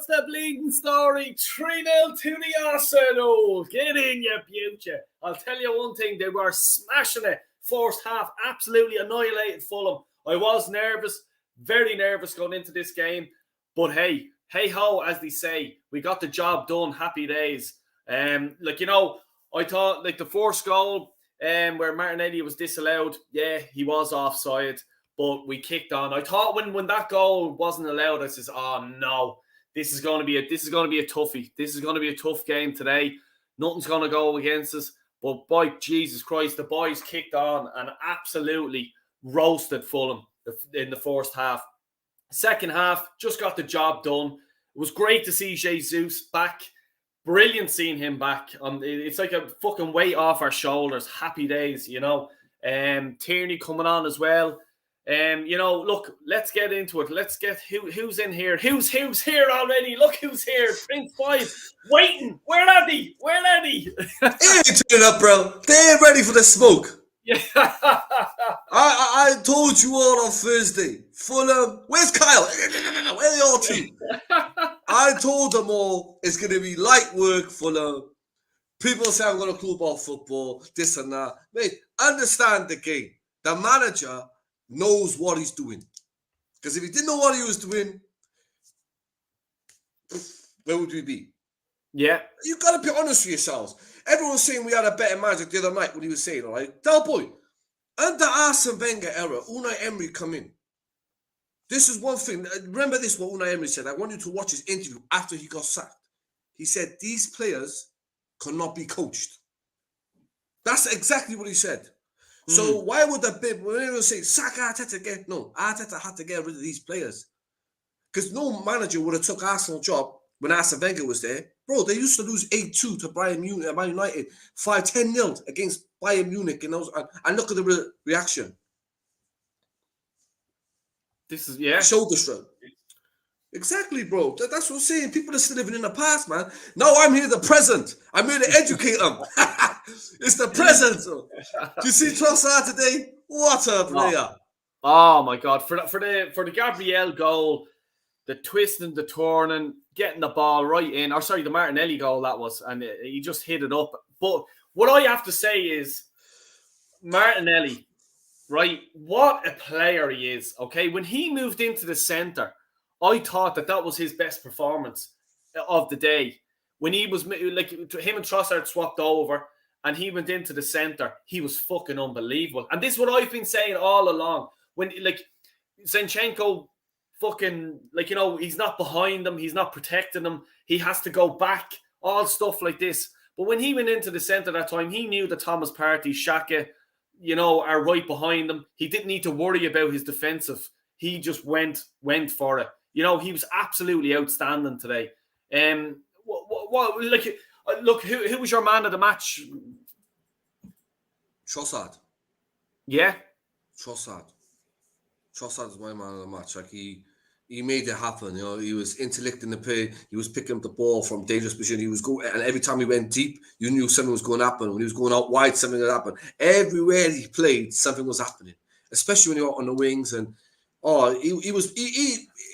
what's the bleeding story? 3-0 to the Arsenal. Get in, you beauty. I'll tell you one thing, they were smashing it. First half, absolutely annihilated Fulham. I was nervous, very nervous going into this game. But hey ho, as they say, we got the job done. Happy days. I thought the first goal where Martinelli was disallowed, yeah, he was offside. But we kicked on. I thought when that goal wasn't allowed, I says, "Oh no, this is going to be a toughie. This is going to be a tough game today. Nothing's going to go against us." But by Jesus Christ, the boys kicked on and absolutely roasted Fulham in the first half. Second half, just got the job done. It was great to see Jesus back. Brilliant seeing him back. It's like a fucking weight off our shoulders. Happy days, Tierney coming on as well. Look, let's get into it. Let's get who's in here. Who's here already? Look who's here. Prince 5 waiting. Where are they? They ain't turning up, bro. They ain't ready for the smoke. Yeah. I told you all on Thursday. Fulham, where's Kyle? Where are y'all two? I told them all it's going to be light work, Fulham. People say I'm going to clue about football, this and that. Mate, understand the game. The manager knows what he's doing. Because if he didn't know what he was doing, where would we be? Yeah. You got to be honest with yourselves. Everyone was saying we had a better manager the other night when he was saying, all right? Del boy, under Arsene Wenger era, Unai Emery come in. This is one thing. Remember this, what Unai Emery said. I want you to watch his interview after he got sacked. He said, these players cannot be coached. That's exactly what he said. So why would the bib, when everyone say, sack Arteta again? No, Arteta had to get rid of these players. Because no manager would have took Arsenal's job when Arsene Wenger was there. Bro, they used to lose 8-2 to Man United, 5-10-0 against Bayern Munich, and look at the reaction. This is, yeah. Shoulder shrug. Exactly, bro. That's what I'm saying. People are still living in the past, man. Now I'm here, the present. I'm here to educate them. It's the present. Do you see Trossard today? What a player. Oh my God. For the Gabriel goal, the twisting, the turning, getting the ball right in, the Martinelli goal that was, and he just hit it up. But what I have to say is, Martinelli, right, what a player he is, okay? When he moved into the centre, I thought that was his best performance of the day. When he was, like, him and Trossard swapped over and he went into the centre, he was fucking unbelievable. And this is what I've been saying all along. When, like, Zinchenko fucking, like, he's not behind him, he's not protecting him, he has to go back, all stuff like this. But when he went into the centre that time, he knew that Thomas Partey, Xhaka, are right behind him. He didn't need to worry about his defensive. He just went for it. He was absolutely outstanding today. Look, who was your man of the match? Trossard. Yeah? Trossard is my man of the match. Like, he made it happen. He was intellecting the play. He was picking up the ball from dangerous position. He was going, and every time he went deep, you knew something was going to happen. When he was going out wide, something would happen. Everywhere he played, something was happening. Especially when he was on the wings. And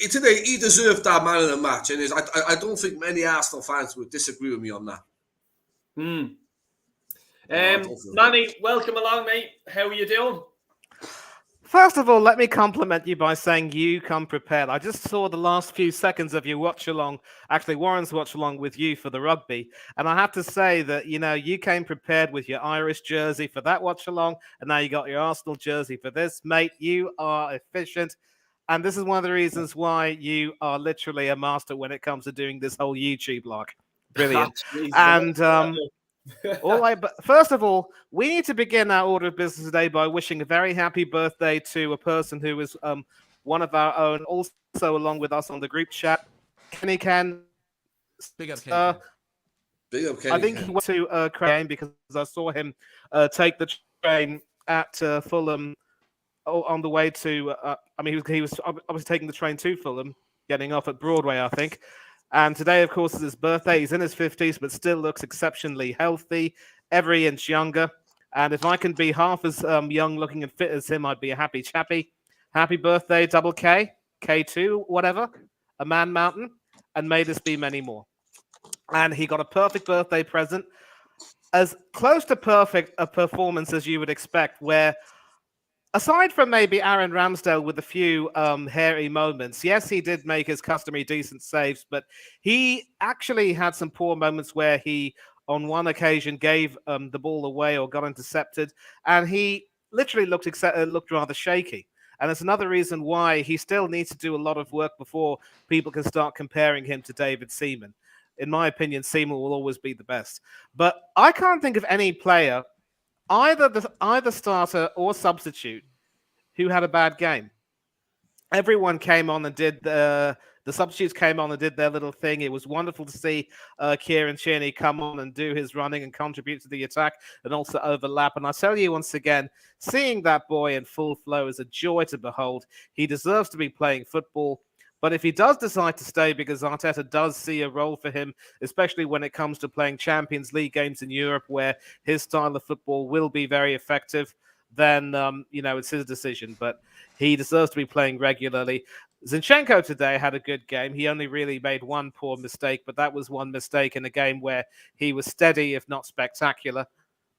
today he deserved that man of the match. And I don't think many Arsenal fans would disagree with me on that. Manny, welcome along, mate. How are you doing? First of all, let me compliment you by saying you come prepared. I just saw the last few seconds of your watch along. Actually, Warren's watch along with you for the rugby. And I have to say that, you came prepared with your Irish jersey for that watch along. And now you got your Arsenal jersey for this. Mate, you are efficient. And this is one of the reasons why you are literally a master when it comes to doing this whole YouTube log. Brilliant. And but first of all, we need to begin our order of business today by wishing a very happy birthday to a person who is one of our own, also along with us on the group chat. Kenny Can. Big up, Kenny. Big up, Kenny. I think he went to Crane because I saw him take the train at Fulham on the way to. He was obviously taking the train to Fulham, getting off at Broadway, I think. And today, of course, is his birthday. He's in his 50s, but still looks exceptionally healthy, every inch younger. And if I can be half as young looking and fit as him, I'd be a happy chappy. Happy birthday, Double K, K2, whatever, a man mountain. and may this be many more. And he got a perfect birthday present, as close to perfect a performance as you would expect, where aside from maybe Aaron Ramsdale with a few hairy moments, yes, he did make his customary decent saves, but he actually had some poor moments where he, on one occasion, gave the ball away or got intercepted, and he literally looked rather shaky. And it's another reason why he still needs to do a lot of work before people can start comparing him to David Seaman. In my opinion, Seaman will always be the best. But I can't think of any player, either starter or substitute, who had a bad game. Everyone came on and did the substitutes came on and did their little thing. It was wonderful to see Kieran Tierney come on and do his running and contribute to the attack and also overlap. And I tell you once again, seeing that boy in full flow is a joy to behold. He deserves to be playing football. But if he does decide to stay, because Arteta does see a role for him, especially when it comes to playing Champions League games in Europe, where his style of football will be very effective, then, it's his decision. But he deserves to be playing regularly. Zinchenko today had a good game. He only really made one poor mistake, but that was one mistake in a game where he was steady, if not spectacular.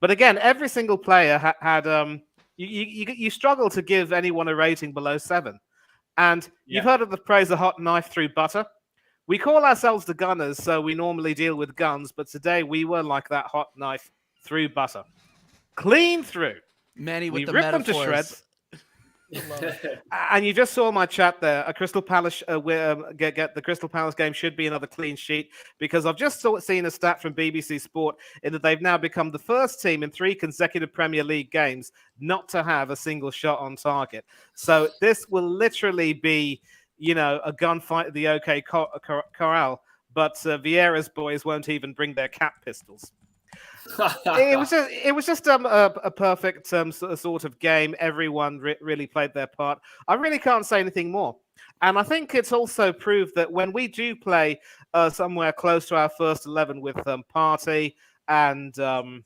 But again, every single player had you struggle to give anyone a rating below 7. And you've heard of the phrase, a hot knife through butter. We call ourselves the Gunners, so we normally deal with guns, but today we were like that hot knife through butter. Clean through. Manny with We the ripped them metaphors. to shreds. And you just saw my chat there. A Crystal Palace get the Crystal Palace game should be another clean sheet, because I've just seen a stat from BBC Sport in that they've now become the first team in 3 consecutive Premier League games not to have a single shot on target. So this will literally be, a gunfight at the OK Corral. But Vieira's boys won't even bring their cat pistols. It was just a perfect sort of game. Everyone really played their part. I really can't say anything more. And I think it's also proved that when we do play somewhere close to our first 11 with Partey and Partey,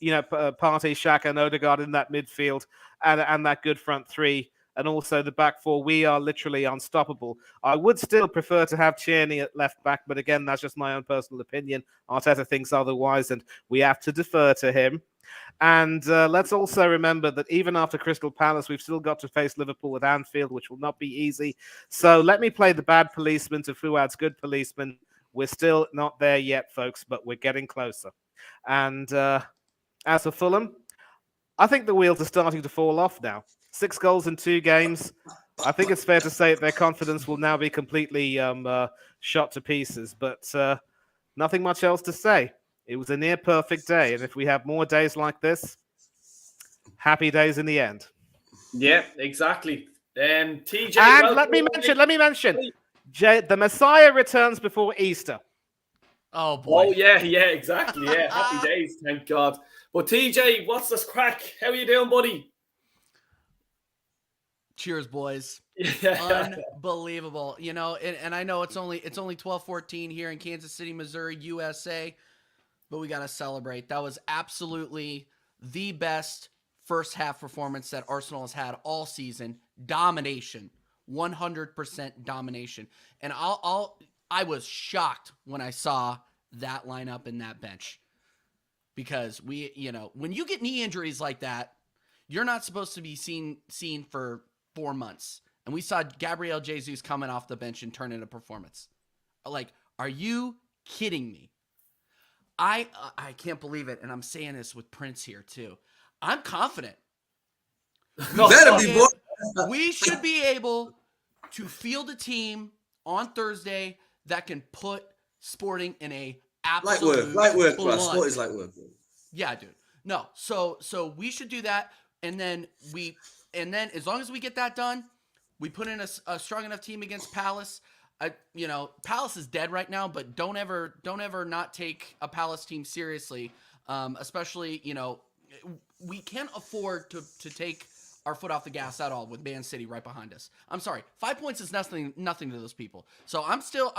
Xhaka and Odegaard in that midfield and that good front three, and also the back four, we are literally unstoppable. I would still prefer to have Tierney at left back, but again, that's just my own personal opinion. Arteta thinks otherwise, and we have to defer to him. And let's also remember that even after Crystal Palace, we've still got to face Liverpool at Anfield, which will not be easy. So let me play the bad policeman to Fuad's good policeman. We're still not there yet, folks, but we're getting closer. And as for Fulham, I think the wheels are starting to fall off now. 6 goals in 2 games. I think it's fair to say that their confidence will now be completely shot to pieces. But nothing much else to say. It was a near perfect day. And if we have more days like this, happy days in the end. Yeah, exactly. TJ, and let me mention, the Messiah returns before Easter. Oh, boy. Oh, yeah, exactly. Yeah, happy days, thank God. But TJ, what's this crack? How are you doing, buddy? Cheers, boys. Yeah. Unbelievable. And I know it's only 12:14 here in Kansas City, Missouri, USA, but we got to celebrate. That was absolutely the best first half performance that Arsenal has had all season. Domination. 100% domination. And I was shocked when I saw that lineup and that bench. Because when you get knee injuries like that, you're not supposed to be seen for 4 months. And we saw Gabriel Jesus coming off the bench and turn in a performance. Like, are you kidding me? I can't believe it. And I'm saying this with Prince here too. I'm confident. We should be able to field a team on Thursday that can put Sporting in a absolute light work, bro. Sport is light work. Yeah, dude. No, so we should do that, and then as long as we get that done, we put in a strong enough team against Palace. Palace is dead right now, but don't ever not take a Palace team seriously. Especially, we can't afford to take our foot off the gas at all with Man City right behind us. I'm sorry, 5 points is nothing to those people. So I'm still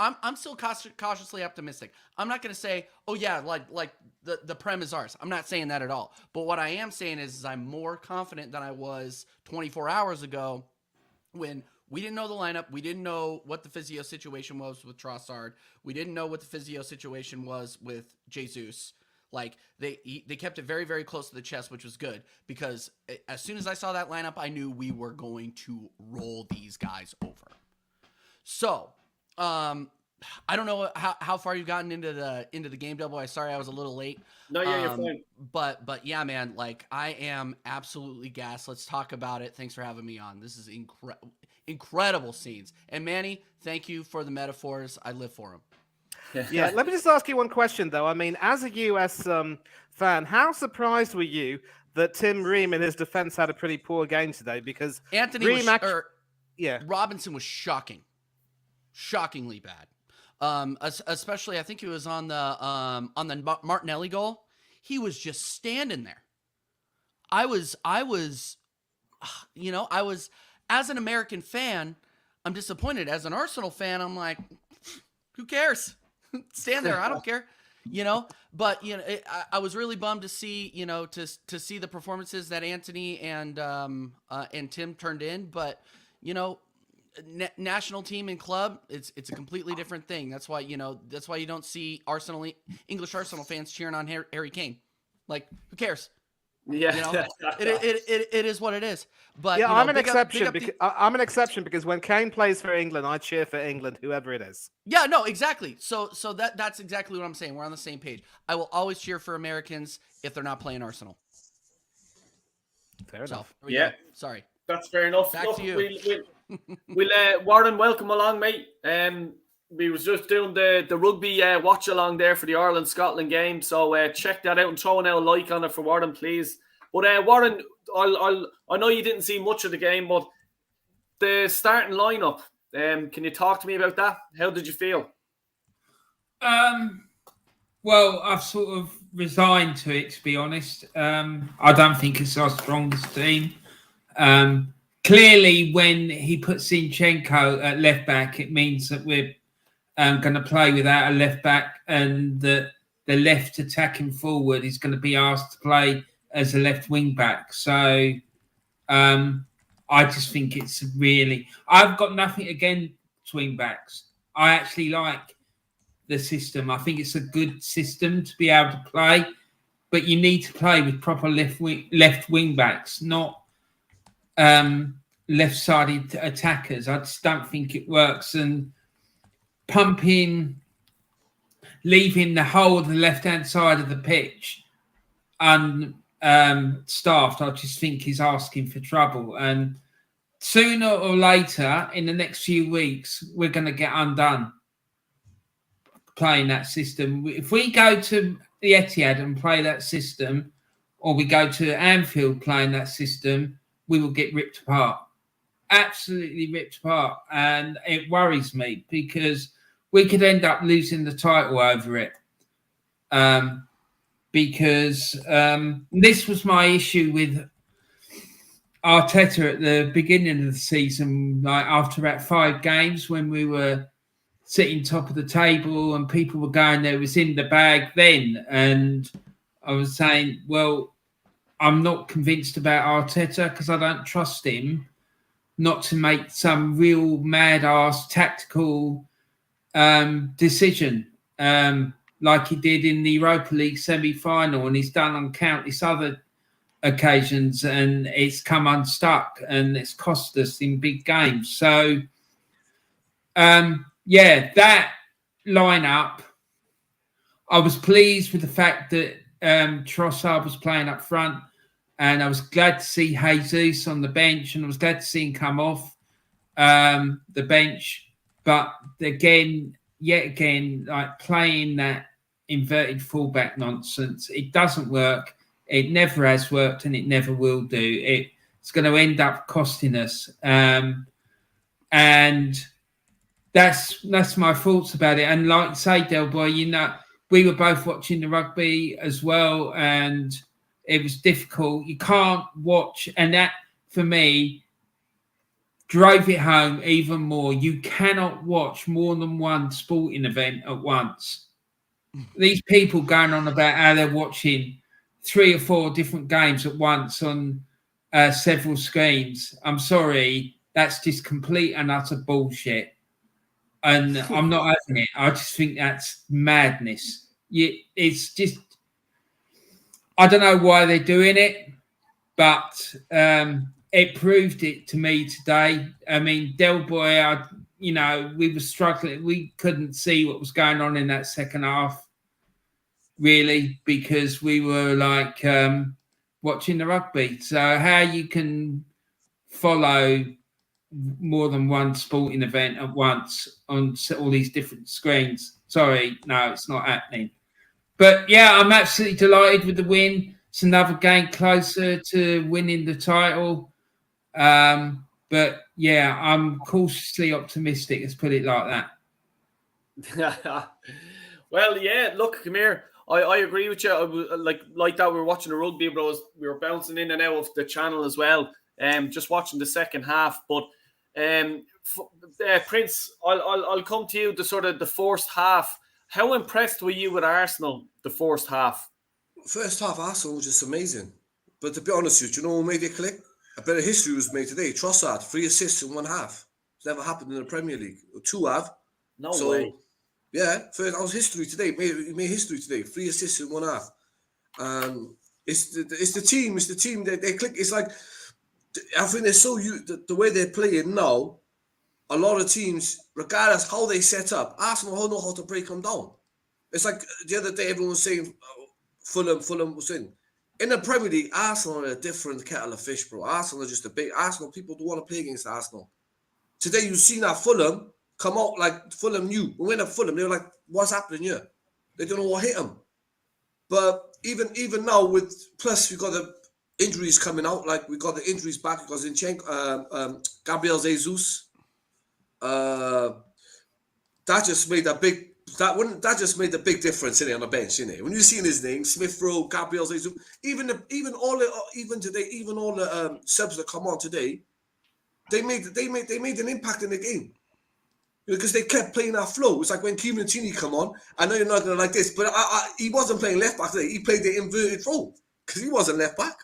cautiously optimistic. I'm not going to say, oh yeah, like the Prem is ours. I'm not saying that at all. But what I am saying is I'm more confident than I was 24 hours ago when We didn't know the lineup. We didn't know what the physio situation was with Trossard. We didn't know what the physio situation was with Jesus. Like they kept it very, very close to the chest, which was good because as soon as I saw that lineup, I knew we were going to roll these guys over. So, I don't know how far you've gotten into the game, Double. Sorry, I was a little late. No, yeah, you're fine. But yeah, man, like I am absolutely gassed. Let's talk about it. Thanks for having me on. This is incredible scenes. And Manny, thank you for the metaphors. I live for them. Yeah, let me just ask you one question, though. I mean, as a US fan, how surprised were you that Tim Ream in his defense had a pretty poor game today? Because Robinson was shockingly bad. Especially I think he was on the Martinelli goal. He was just standing there. I was as an American fan, I'm disappointed. As an Arsenal fan, I'm like, who cares? Stand there. I don't care. But I was really bummed to see, to see the performances that Anthony and Tim turned in. But, national team and club, it's a completely different thing. That's why you don't see English Arsenal fans cheering on Harry Kane. Like, who cares? Yeah, it is what it is. But yeah, I'm an exception I'm an exception because when Kane plays for England, I cheer for England, whoever it is. Yeah, no, exactly. So that's exactly what I'm saying. We're on the same page. I will always cheer for Americans if they're not playing Arsenal. Fair enough. Yeah, sorry. That's fair enough. Back to you. We'll Warren, welcome along, mate. We was just doing the rugby watch along there for the Ireland-Scotland game, so check that out and throw a like on it for Warren, please. But Warren, I know you didn't see much of the game, but the starting lineup, can you talk to me about that? How did you feel? Well, I've sort of resigned to it, to be honest. I don't think it's our strongest team. Clearly, when he puts Zinchenko at left back, it means that we're going to play without a left back, and the left attacking forward is going to be asked to play as a left wing back. So I just think it's really... I've got nothing against wing backs. I actually like the system. I think it's a good system to be able to play, but you need to play with proper left wing backs, not left-sided attackers. I just don't think it works. And leaving the whole of the left-hand side of the pitch unstaffed, I just think he's asking for trouble. And sooner or later, in the next few weeks, we're going to get undone playing that system. If we go to the Etihad and play that system, or we go to Anfield playing that system, we will get ripped apart. Absolutely ripped apart. And it worries me because we could end up losing the title over it. Because this was my issue with Arteta at the beginning of the season, like after about 5 games when we were sitting top of the table and people were going, there was in the bag then. And I was saying, well, I'm not convinced about Arteta because I don't trust him not to make some real mad-ass tactical decision like he did in the Europa League semi-final, and he's done on countless other occasions, and it's come unstuck and it's cost us in big games. So, that lineup, I was pleased with the fact that Trossard was playing up front, and I was glad to see Jesus on the bench, and I was glad to see him come off the bench. But yet again, like playing that inverted fullback nonsense, it doesn't work. It never has worked, and it never will do. It's going to end up costing us. And that's my thoughts about it. And like say, Del Boy, we were both watching the rugby as well, and it was difficult. You can't watch, and that for me drove it home even more. You cannot watch more than one sporting event at once. These people going on about how they're watching 3 or 4 different games at once on several screens. I'm sorry, That's just complete and utter bullshit. And I'm not having it. I just think that's madness. It's just, I don't know why they're doing it, but it proved it to me today. I mean, Del Boy, we were struggling. We couldn't see what was going on in that second half, really, because we were like watching the rugby. So how you can follow more than one sporting event at once on all these different screens? Sorry, no, it's not happening. But yeah, I'm absolutely delighted with the win. It's another game closer to winning the title. But yeah, I'm cautiously optimistic. Let's put it like that. Well, yeah. Look, come here. I agree with you. Like that. We were watching the rugby, bros. We were bouncing in and out of the channel as well. Just watching the second half. But Prince, I'll come to you. The first half. How impressed were you with Arsenal the first half? First half, Arsenal was just amazing. But to be honest with you, what made it click? A bit of history was made today. Trossard, 3 assists in one half. It's never happened in the Premier League. 2 have. No way. Yeah, that was history today. He made history today. 3 assists in one half. It's the team. They click. It's like, I think they're so the way they're playing now. A lot of teams, regardless how they set up, Arsenal know how to break them down. It's like the other day, everyone was saying Fulham was saying. In the Premier League, Arsenal are a different kettle of fish, bro. Arsenal are just a big Arsenal. People don't want to play against Arsenal. Today, you've seen that Fulham come out like Fulham knew. We went at Fulham, they were like, what's happening here? They don't know what hit them. But even now, plus we got the injuries coming out, like we got the injuries back because Zinchenko, Gabriel Jesus. That just made a big difference in it on the bench, innit? When you seen his name, Smith Rowe, Gabriel Jesus, even all the subs that come on today, they made an impact in the game because they kept playing that flow. It's like when Kieran Tierney come on. I know you're not gonna like this, but he wasn't playing left back today. He played the inverted role because he wasn't left back.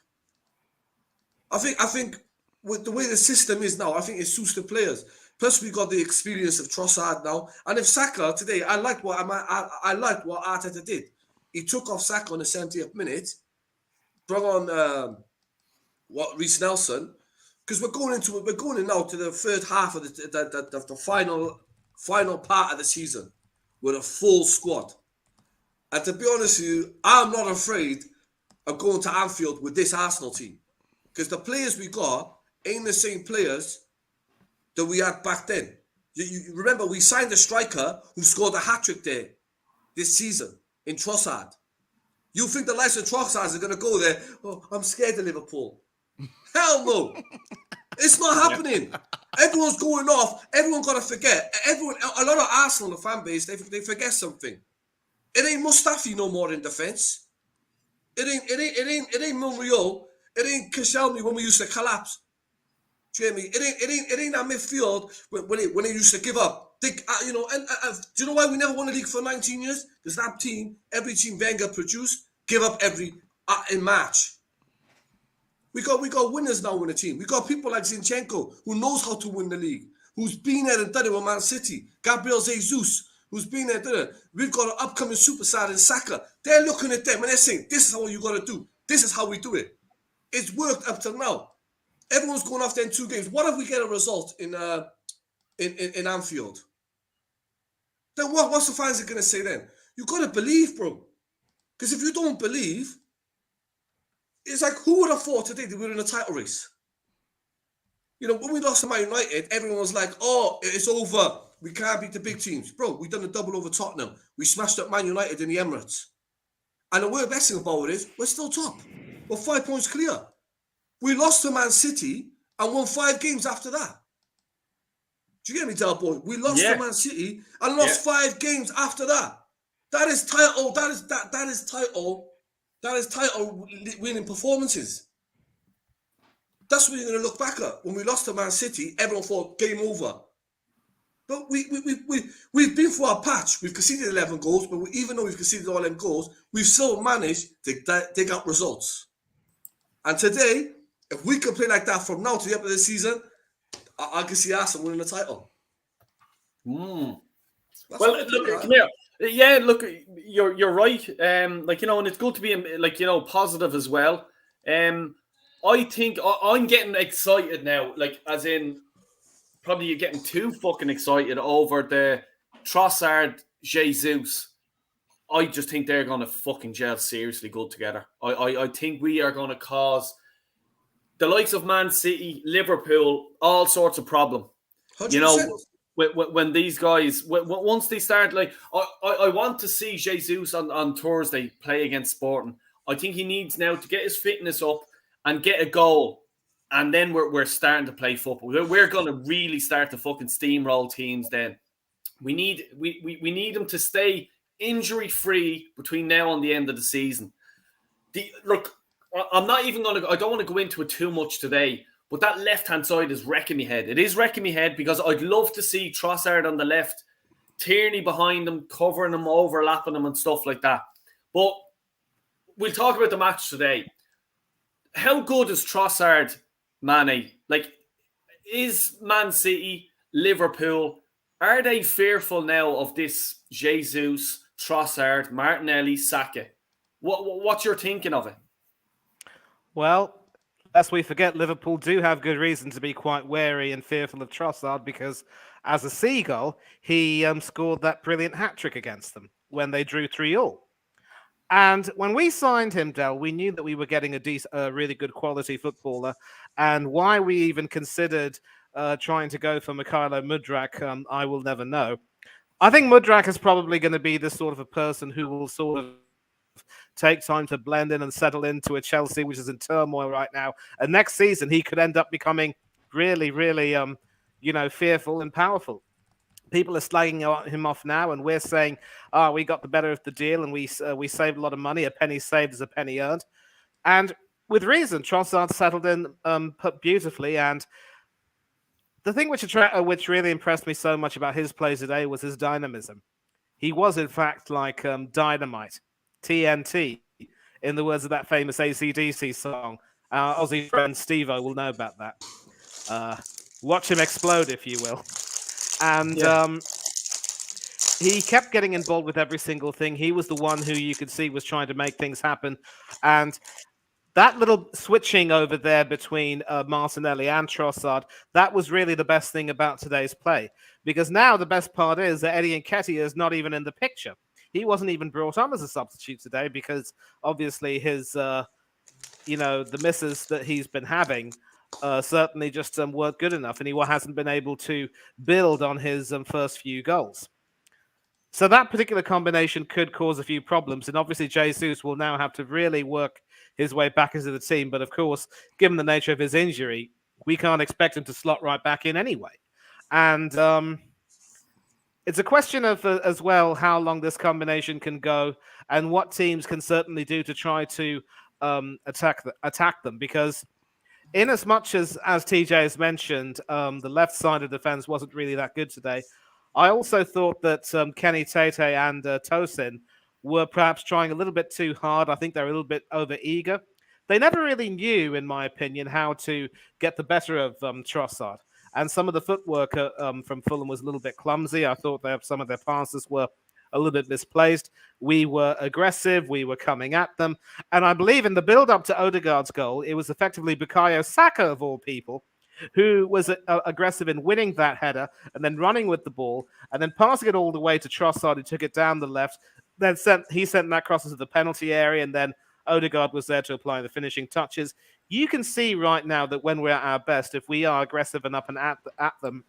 I think with the way the system is now, I think it suits the players. Plus, we got the experience of Trossard now, and if Saka today, I liked what Arteta did. He took off Saka on the 70th minute, brought on Reece Nelson, because we're going in now to the third half of the final part of the season with a full squad. And to be honest with you, I'm not afraid of going to Anfield with this Arsenal team because the players we got ain't the same players that we had back then. You remember we signed a striker who scored a hat-trick there this season in Trossard. You think the likes of Trossard are going to go there? Oh, I'm scared of Liverpool. Hell no. It's not happening. Everyone's going off. Everyone got to forget. A lot of Arsenal, the fan base, they forget something. It ain't Mustafi no more in defence. It ain't Monreal. It ain't Koscielny when we used to collapse. Do you hear me? It ain't that midfield when it used to give up. Do you know why we never won a league for 19 years? Because that team, every team Wenger produced, give up every in March. We got winners now in the team. We got people like Zinchenko who knows how to win the league, who's been there and done it with Man City. Gabriel Jesus, who's been there and done it. We've got an upcoming superstar in Saka. They're looking at them and they're saying, "This is how you got to do. This is how we do it." It's worked up till now. Everyone's going after in 2 games. What if we get a result in Anfield? Then what's the fans are going to say then? You got to believe, bro. Because if you don't believe, it's like, who would have thought today that we were in a title race? You know, when we lost to Man United, everyone was like, oh, it's over. We can't beat the big teams. Bro, we done a double over Tottenham. We smashed up Man United in the Emirates. And the worst best thing about it is, we're still top. We're 5 points clear. We lost to Man City and won 5 games after that. Do you get me, Del Boy? We lost to Man City and lost 5 games after that. That is title. That is title winning performances. That's what you're going to look back at. When we lost to Man City, everyone thought game over. But we've been through our patch. We've conceded 11 goals, but even though we've conceded all them goals, we've still managed to dig out results. And today, if we can play like that from now to the end of the season, I can see Arsenal winning the title. Mm. That's Well, what I look, think, come here. Yeah, look, you're right. Like, you know, and it's good to be like, you know, positive as well. I think I'm getting excited now. Like, as in, probably you're getting too fucking excited over the Trossard Jesus. I just think they're going to fucking gel seriously good together. I think we are going to cause the likes of Man City, Liverpool, all sorts of problem. You 100%. know, when these guys, once they start, like, I want to see Jesus on Thursday play against Sporting. I think he needs now to get his fitness up and get a goal. And then we're starting to play football. We're going to really start to fucking steamroll teams then. We need him to stay injury free between now and the end of the season. Look, I'm not even going to. I don't want to go into it too much today. But that left hand side is wrecking me head. It is wrecking me head because I'd love to see Trossard on the left, Tierney behind him, covering him, overlapping him, and stuff like that. But we'll talk about the match today. How good is Trossard, Mane? Like, is Man City, Liverpool, are they fearful now of this Jesus, Trossard, Martinelli, Saka? What's your thinking of it? Well, lest we forget, Liverpool do have good reason to be quite wary and fearful of Trossard because, as a Seagull, he scored that brilliant hat-trick against them when they drew 3-3. And when we signed him, Del, we knew that we were getting a really good quality footballer. And why we even considered trying to go for Mykhailo Mudryk, I will never know. I think Mudryk is probably going to be the sort of a person who will sort of take time to blend in and settle into a Chelsea, which is in turmoil right now. And next season, he could end up becoming really, really, fearful and powerful. People are slagging him off now, and we're saying, we got the better of the deal, and we saved a lot of money. A penny saved is a penny earned. And with reason, Trossard settled in beautifully. And the thing which really impressed me so much about his play today was his dynamism. He was, in fact, like dynamite, TNT, in the words of that famous AC/DC song. Our Aussie friend Steve-O will know about that. Watch him explode, if you will. And he kept getting involved with every single thing. He was the one who you could see was trying to make things happen. And that little switching over there between Martinelli and Trossard, that was really the best thing about today's play. Because now the best part is that Eddie Nketiah is not even in the picture. He wasn't even brought on as a substitute today because obviously his, the misses that he's been having certainly just weren't good enough, and he hasn't been able to build on his first few goals. So that particular combination could cause a few problems, and obviously Jesus will now have to really work his way back into the team. But of course, given the nature of his injury, we can't expect him to slot right back in anyway. And it's a question of, as well, how long this combination can go and what teams can certainly do to try to attack them. Because in as much as TJ has mentioned, the left side of defense wasn't really that good today. I also thought that Kenny Tete and Tosin were perhaps trying a little bit too hard. I think they're a little bit over eager. They never really knew, in my opinion, how to get the better of Trossard. And some of the footwork from Fulham was a little bit clumsy. I thought some of their passes were a little bit misplaced. We were aggressive. We were coming at them. And I believe in the build-up to Odegaard's goal, it was effectively Bukayo Saka, of all people, who was aggressive in winning that header and then running with the ball and then passing it all the way to Trossard, who took it down the left. Then he sent that cross into the penalty area, and then Odegaard was there to apply the finishing touches. You can see right now that when we're at our best, if we are aggressive and up and at them,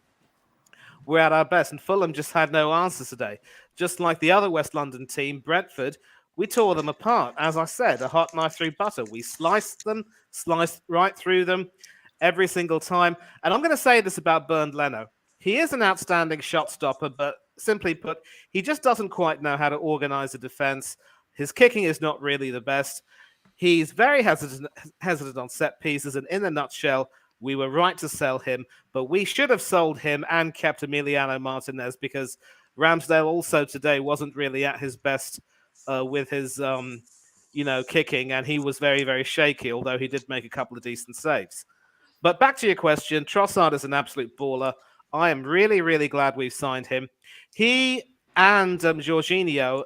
we're at our best. And Fulham just had no answers today. Just like the other West London team, Brentford, we tore them apart. As I said, a hot knife through butter. We sliced right through them every single time. And I'm going to say this about Bernd Leno. He is an outstanding shot stopper, but simply put, he just doesn't quite know how to organize a defense. His kicking is not really the best. He's very hesitant on set pieces. And in a nutshell, we were right to sell him, but we should have sold him and kept Emiliano Martinez, because Ramsdale also today wasn't really at his best with his, kicking, and he was very, very shaky, although he did make a couple of decent saves. But back to your question, Trossard is an absolute baller. I am really, really glad we've signed him. He and Jorginho,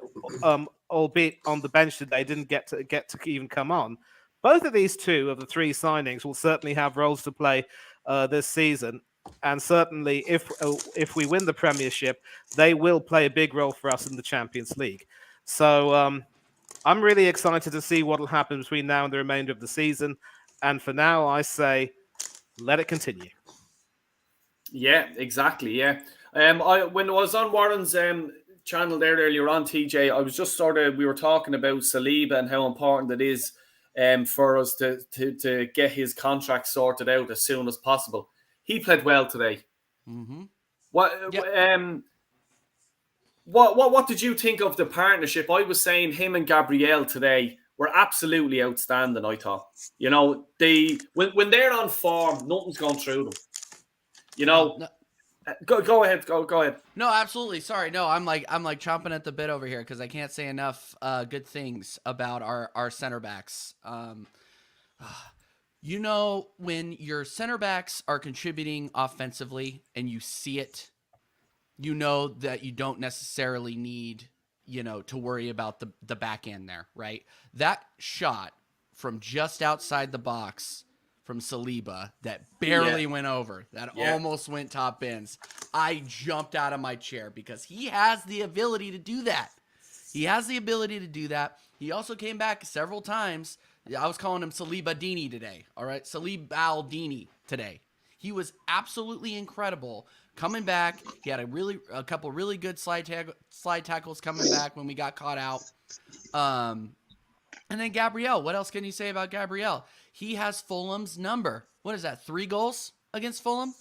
albeit on the bench today, didn't get to even come on. Both of these two of the three signings will certainly have roles to play this season. And certainly, if we win the Premiership, they will play a big role for us in the Champions League. So I'm really excited to see what will happen between now and the remainder of the season. And for now, I say, let it continue. Yeah, exactly. Yeah. When I was on Warren's channel there earlier on, TJ, I was just we were talking about Saliba and how important it is for us to get his contract sorted out as soon as possible. He played well today. Mm-hmm. What did you think of the partnership? I was saying him and Gabriel today were absolutely outstanding, I thought. You know, when they're on form, nothing's going through them. You know, No. Go ahead. Go ahead. No, absolutely. Sorry. No, I'm like chomping at the bit over here because I can't say enough good things about our center backs. You know, when your center backs are contributing offensively and you see it, you know that you don't necessarily need, to worry about the back end there, right? That shot from just outside the box from Saliba that barely went over, that almost went top bins. I jumped out of my chair because he has the ability to do that. He also came back several times. I was calling him Saliba-Dini today, all right? Salibaldini today. He was absolutely incredible coming back. He had a couple really good slide tackles coming back when we got caught out. And then Gabriel. What else can you say about Gabriel? He has Fulham's number. What is that? 3 goals against Fulham?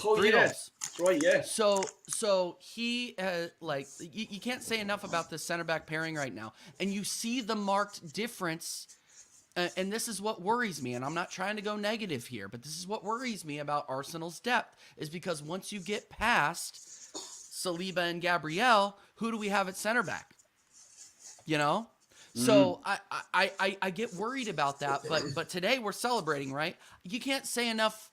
Oh, 3 yeah. goals. That's right, yeah. So he you can't say enough about this center back pairing right now. And you see the marked difference. And this is what worries me, and I'm not trying to go negative here, but this is what worries me about Arsenal's depth, is because once you get past Saliba and Gabriel, who do we have at center back? So I get worried about that, but today we're celebrating, right? You can't say enough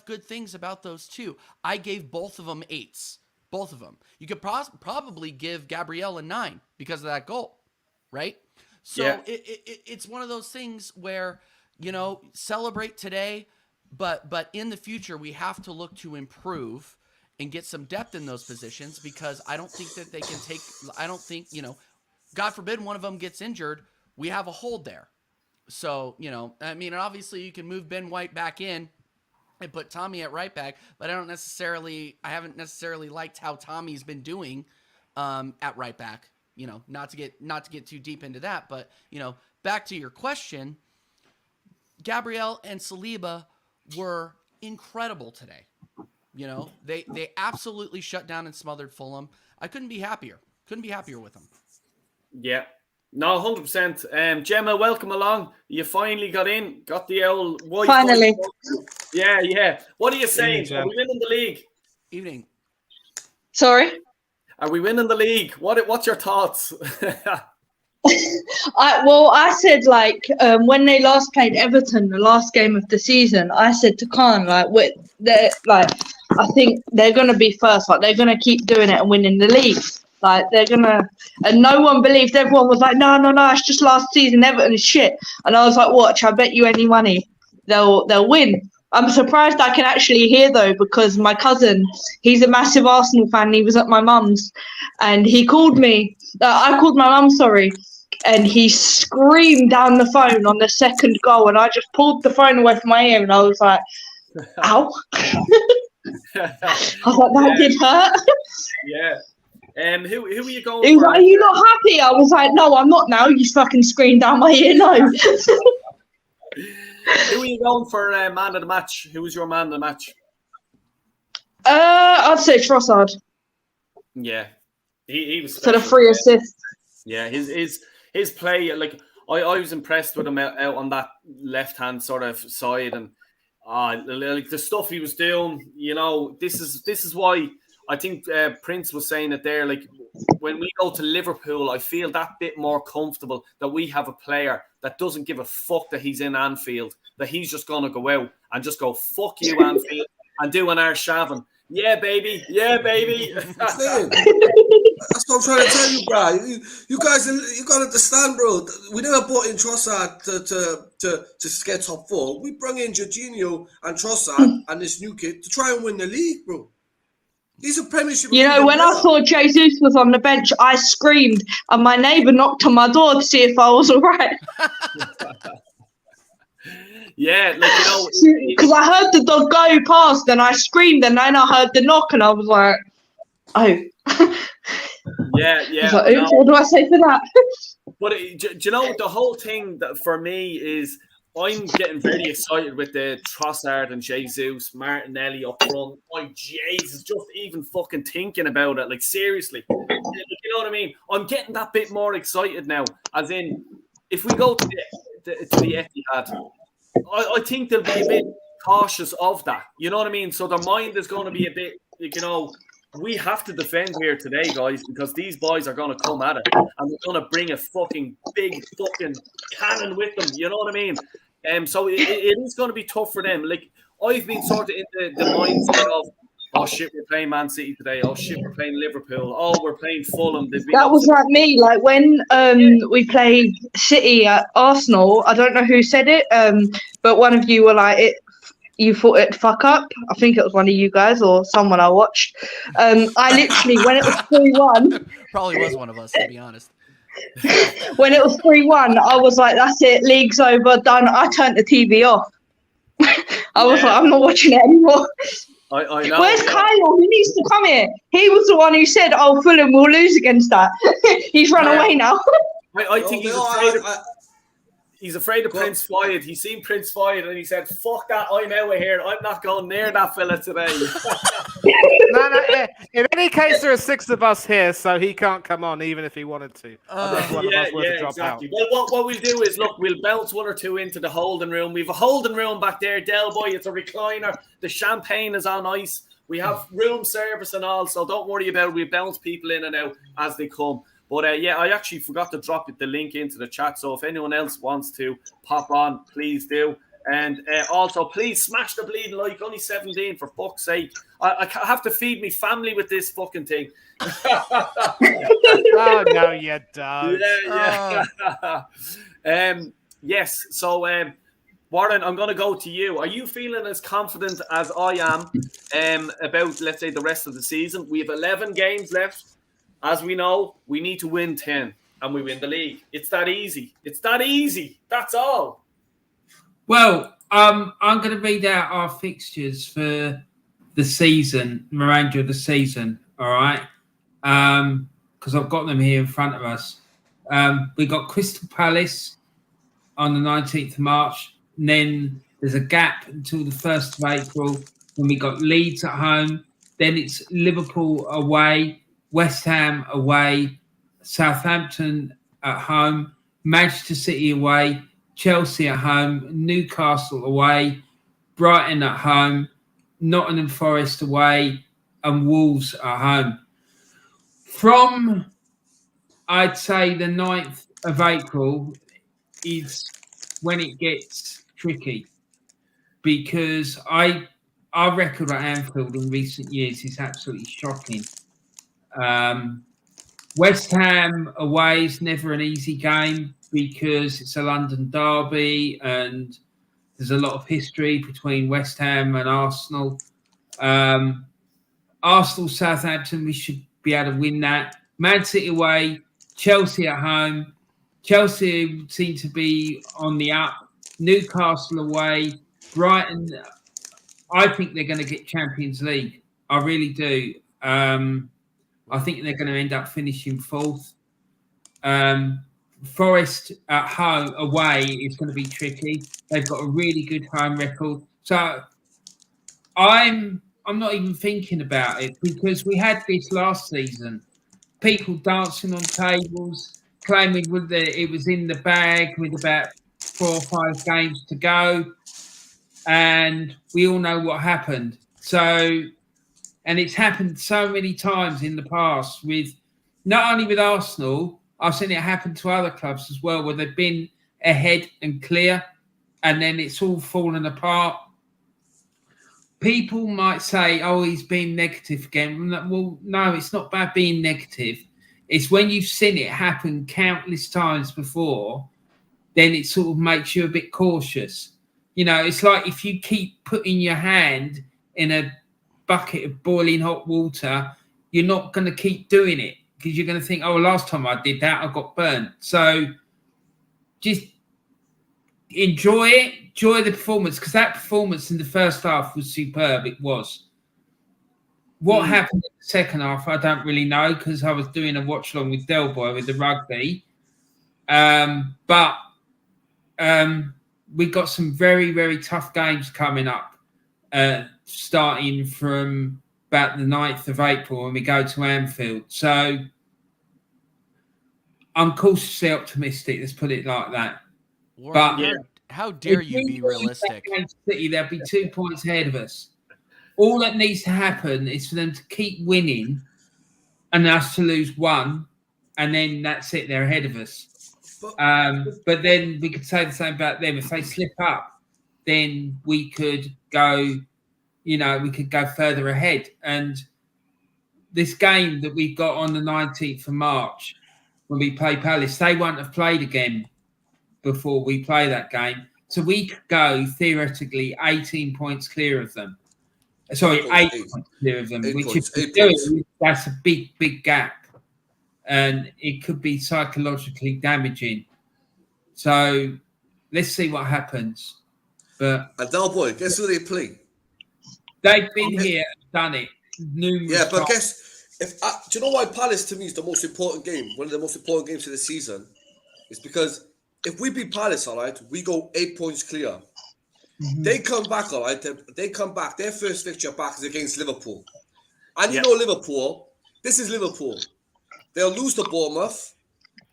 good things about those two. I gave both of them 8s, both of them. You could probably give Gabriel a 9 because of that goal, right? So it's one of those things where, celebrate today, but in the future we have to look to improve and get some depth in those positions, because I don't think that they can God forbid one of them gets injured, we have a hold there. So, and obviously you can move Ben White back in and put Tommy at right back, but I haven't necessarily liked how Tommy's been doing at right back. Not to get too deep into that, but back to your question, Gabriel and Saliba were incredible today. They absolutely shut down and smothered Fulham. I couldn't be happier with them. Yeah. No, 100%. Gemma, welcome along. You finally got the old Wi-Fi. Finally. Yeah. What are you saying? Evening, Are we winning the league? Evening. Sorry? Are we winning the league? What's your thoughts? I said, when they last played Everton, the last game of the season, I said to Khan, I think they're going to be first. They're going to keep doing it and winning the league. They're going to... And no one believed. Everyone was like, no, it's just last season. Everton is shit. And I was like, watch, I bet you any money they'll win. I'm surprised I can actually hear, though, because my cousin, he's a massive Arsenal fan. He was at my mum's, and he called me. I called my mum, sorry, and he screamed down the phone on the second goal, and I just pulled the phone away from my ear, and I was like, ow. I was like, that did hurt. Yeah. Who are you going He was for? like, are you not happy? I was like, no, I'm not now. You fucking screamed down my ear, no. Who are you going for man of the match? Who was your man of the match? I'd say Trossard Yeah, he was for the special. 3 assists. Yeah, his play, I was impressed with him out on that left hand sort of side, and the stuff he was doing. This is why I think Prince was saying it there. Like when we go to Liverpool, I feel that bit more comfortable that we have a player that doesn't give a fuck that he's in Anfield, that he's just going to go out and just go fuck you Anfield and do an Arshavin. Yeah, baby. Yeah, baby. That's what I'm trying to tell you, bro. You guys, you gotta understand, bro. We never brought in Trossard to get top 4. We brought in Jorginho and Trossard and this new kid to try and win the league, bro. He's a Premiership. You know, when I saw Jesus was on the bench, I screamed, and my neighbour knocked on my door to see if I was all right. Yeah, like, you know, because I heard the dog go past, and I screamed, and then I heard the knock, and I was like, "Oh." Yeah. I was like, oops, what do I say for that? But do you know, the whole thing that for me is I'm getting very excited with the Trossard and Jesus, Martinelli up front. My Jesus, just even fucking thinking about it, like seriously, you know what I mean? I'm getting that bit more excited now. As in, if we go to the Etihad, I think they'll be a bit cautious of that. You know what I mean? So their mind is going to be a bit, like, you know, we have to defend here today, guys, because these boys are going to come at it and they're going to bring a fucking big fucking cannon with them. You know what I mean? So it is going to be tough for them. Like, I've been sort of in the mindset of, oh shit, we're playing Man City today. Oh shit, we're playing Liverpool. Oh, we're playing Fulham. That was like me. Like when we played City at Arsenal. I don't know who said it, but one of you were like, you thought it'd fuck up. I think it was one of you guys or someone I watched. I literally, when it was 3-1. Probably was one of us, to be honest. When it was 3-1, I was like, that's it, league's over, done. I turned the TV off. I was like, I'm not watching it anymore. I know. Where's Kyle? He needs to come here. He was the one who said, oh, Fulham will lose against that. He's run away now. I think he's afraid of Prince Floyd. He's seen Prince Floyd and he said, fuck that, I'm out of here. I'm not going near that fella today. No. In any case, there are 6 of us here, so he can't come on even if he wanted to. Exactly. Well, what we'll do is, look, we'll bounce 1 or 2 into the holding room. We have a holding room back there, Del Boy. It's a recliner. The champagne is on ice. We have room service and all, so don't worry about it. We bounce people in and out as they come. But I actually forgot to drop the link into the chat. So if anyone else wants to pop on, please do. And also, please smash the bleeding like. Only 17, for fuck's sake. I have to feed me family with this fucking thing. Oh, no, you don't. Yeah. Yes. So, Warren, I'm going to go to you. Are you feeling as confident as I am about, let's say, the rest of the season? We have 11 games left. As we know, we need to win 10 and we win the league. It's that easy. It's that easy. That's all. Well, I'm going to read out our fixtures for the season, the remainder of the season, all right? Because I've got them here in front of us. We got Crystal Palace on the 19th of March. And then there's a gap until the 1st of April when we got Leeds at home. Then it's Liverpool away, West Ham away, Southampton at home, Manchester City away, Chelsea at home, Newcastle away, Brighton at home, Nottingham Forest away, and Wolves at home. From, I'd say, the 9th of April is when it gets tricky, because our record at Anfield in recent years is absolutely shocking. West Ham away is never an easy game because it's a London derby and there's a lot of history between West Ham and Arsenal. Arsenal, Southampton, we should be able to win that. Man City away, Chelsea at home. Chelsea seem to be on the up. Newcastle away, Brighton. I think they're going to get Champions League. I really do. I think they're going to end up finishing 4th. Forest at home, away is going to be tricky. They've got a really good home record. So I'm not even thinking about it because we had this last season. People dancing on tables, claiming it was in the bag with about 4 or 5 games to go. And we all know what happened. So And it's happened so many times in the past with not only with Arsenal, I've seen it happen to other clubs as well, where they've been ahead and clear, and then it's all fallen apart. People might say, oh, he's being negative again. Well, no, it's not about being negative. It's when you've seen it happen countless times before, then it sort of makes you a bit cautious. You know, it's like if you keep putting your hand in a bucket of boiling hot water, you're not going to keep doing it because you're going to think, oh, last time I did that, I got burnt. So just enjoy it, enjoy the performance, because that performance in the first half was superb. It was. What happened in the second half, I don't really know, because I was doing a watch along with Del Boy with the rugby. But we got some very, very tough games coming up, starting from about the 9th of April when we go to Anfield. So I'm cautiously optimistic, let's put it like that. Warren, But how dare you be realistic? City, there'll be 2 points ahead of us. All that needs to happen is for them to keep winning and us to lose one, and then that's it, they're ahead of us. But then we could say the same about them. If they slip up, then we could go, we could go further ahead. And this game that we've got on the 19th of March, when we play Palace, they won't have played again before we play that game. So we could go theoretically 18 points clear of them. Sorry, 8 points clear of them, which if we do, that's a big, big gap. And it could be psychologically damaging. So let's see what happens. But Del Boy, guess who they play? They've been here and done it numerous times. But guess do you know why Palace to me is the most important game? One of the most important games of the season. It's because if we beat Palace, all right, we go 8 points clear. Mm-hmm. They come back, all right. They come back. Their first fixture back is against Liverpool, and you know Liverpool. This is Liverpool. They'll lose to Bournemouth,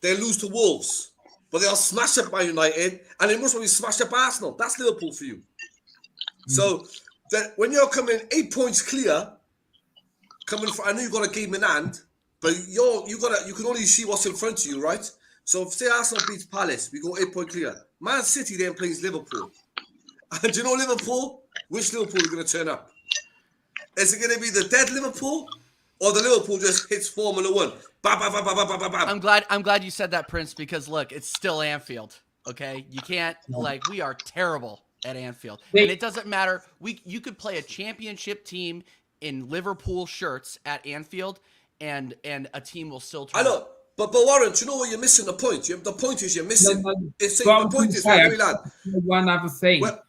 they'll lose to Wolves, but they'll smash up Man United, and they must probably smash up Arsenal. That's Liverpool for you. Mm-hmm. So that when you're coming 8 points clear, I know you've got a game in hand, but you can only see what's in front of you, right? So if say Arsenal beats Palace, we go 8 point clear. Man City then plays Liverpool. And do you know Liverpool? Which Liverpool are going to turn up? Is it going to be the dead Liverpool? Or the Liverpool just hits Formula One? Bam, bam, bam, bam, bam, bam, bam. I'm glad you said that, Prince, because look, it's still Anfield. Okay? You can't we are terrible at Anfield. And it doesn't matter. You could play a championship team in Liverpool shirts at Anfield and a team will still turn I know. up. But Warren, do you know what you're missing? The point. The point is you're missing. The point is one other thing. Well,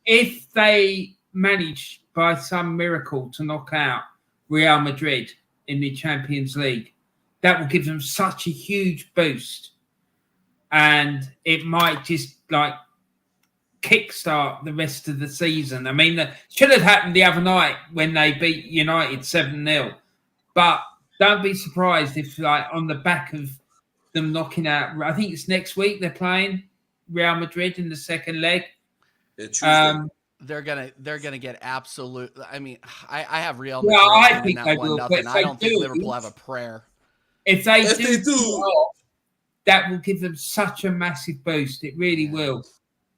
if they manage by some miracle to knock out Real Madrid in the Champions League, that will give them such a huge boost, and it might just kickstart the rest of the season. I mean, that should have happened the other night when they beat United 7-0, but don't be surprised if, on the back of them knocking out, I think it's next week they're playing Real Madrid in the second leg. They're gonna get absolute. I mean, I have Real Madrid I think that they one will, nothing. I don't think Liverpool have a prayer. If they do, that will give them such a massive boost. It really will.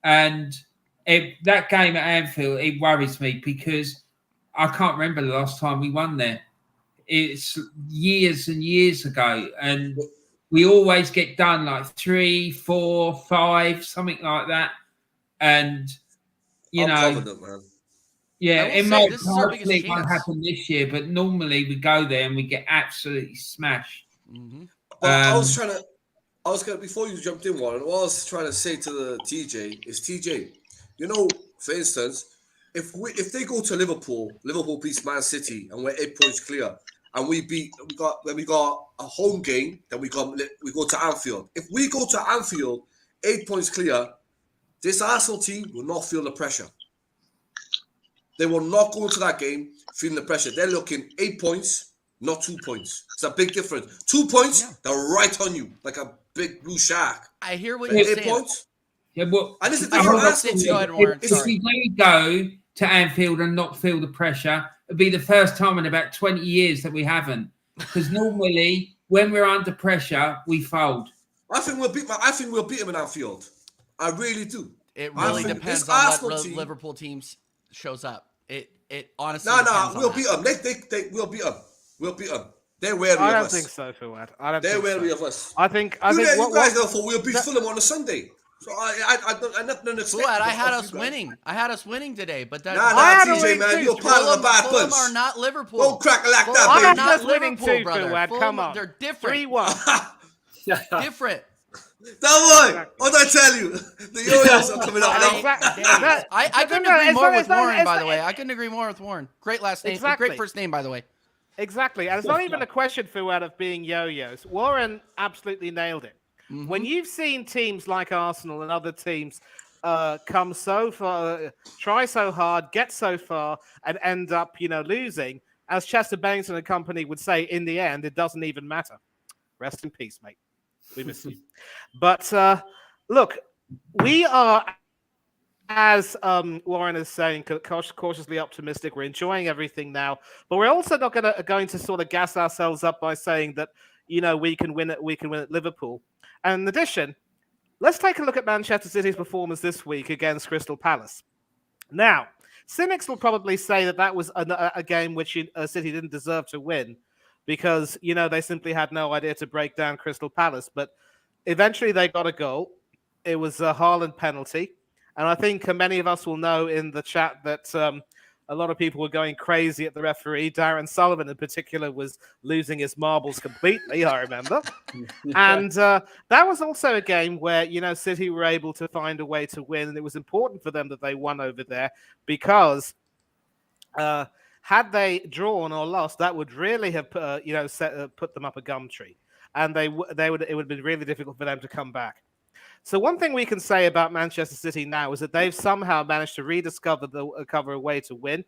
And that game at Anfield, it worries me because I can't remember the last time we won there. It's years and years ago, and we always get done 3, 4, 5, something like that. And I'm confident, man. Yeah, it might won't happen this year, but normally we go there and we get absolutely smashed. Mm-hmm. But before you jumped in, Warren, what I was trying to say to the TJ is, TJ, for instance, if they go to Liverpool beats Man City and we're 8 points clear, and we got a home game, then we go to Anfield. If we go to Anfield 8 points clear, this Arsenal team will not feel the pressure. They will not go into that game feeling the pressure. They're looking 8 points, not 2 points. It's a big difference. 2 points, they're right on you like a big blue shark. I hear what you're saying. 8 points. Yeah, but and it's a different Arsenal team. If we go to Anfield and not feel the pressure, It'll be the first time in about 20 years that we haven't. Because normally, when we're under pressure, we fold. I think we'll beat them in Anfield. I really do. It I really think depends this on what Arsenal team- Liverpool team shows up. It honestly No, depends on we'll that. beat them. We'll beat them. We'll beat them. They're wary I of don't us. think so, Fuad. I don't They're think wary so. of us. I think You what guys therefore we'll beat Fulham on a Sunday. So I nothing expect. Fuad, I had of us you guys. winning. I had us winning today, but that I Nah, had a TJ, win man, too. you're part of the bad Fulham bunch. are not Liverpool. Don't crack it like Fulham that, I are baby. had not us winning Liverpool, too, brother. Fuad. Fulham, Come on. they're different. 3-1. Different. Don't worry. What did I tell you? The yo-yos are coming up I now. mean, Exactly. days. No, I no, couldn't no, agree it's more not- with it's not- Warren, it's by not- the way. I couldn't agree more with Warren. Great last name. Exactly. Great first name, by the way. Exactly. And it's not even a question, Fuad, of being yo-yos. Warren absolutely nailed it. When you've seen teams like Arsenal and other teams come so far, try so hard, get so far, and end up, losing, as Chester Bennington and company would say, in the end, it doesn't even matter. Rest in peace, mate. We miss you. But look, we are, as Warren is saying, cautiously optimistic. We're enjoying everything now, but we're also not going to sort of gas ourselves up by saying that we can win it. We can win at Liverpool. And in addition, let's take a look at Manchester City's performance this week against Crystal Palace. Now, cynics will probably say that was a game which City didn't deserve to win because they simply had no idea to break down Crystal Palace. But eventually, they got a goal. It was a Haaland penalty. And I think many of us will know in the chat that a lot of people were going crazy at the referee. Darren Sullivan, in particular, was losing his marbles completely, I remember. And that was also a game where, City were able to find a way to win. And it was important for them that they won over there because had they drawn or lost, that would really have, put them up a gum tree. And it would have been really difficult for them to come back. So one thing we can say about Manchester City now is that they've somehow managed to rediscover a way to win,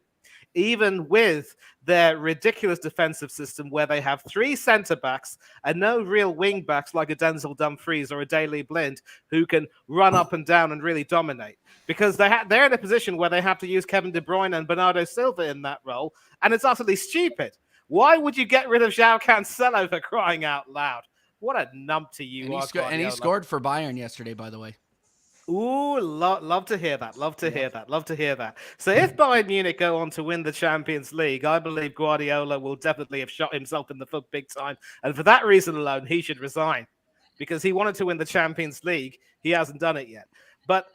even with their ridiculous defensive system where they have 3 centre-backs and no real wing-backs like a Denzel Dumfries or a Daley Blind who can run up and down and really dominate. Because they're in a position where they have to use Kevin De Bruyne and Bernardo Silva in that role, and it's utterly stupid. Why would you get rid of João Cancelo for crying out loud? What a numpty you are. And he scored for Bayern yesterday, by the way. Ooh, love to hear that. Love to hear that. Love to hear that. So if Bayern Munich go on to win the Champions League, I believe Guardiola will definitely have shot himself in the foot big time. And for that reason alone, he should resign because he wanted to win the Champions League. He hasn't done it yet. But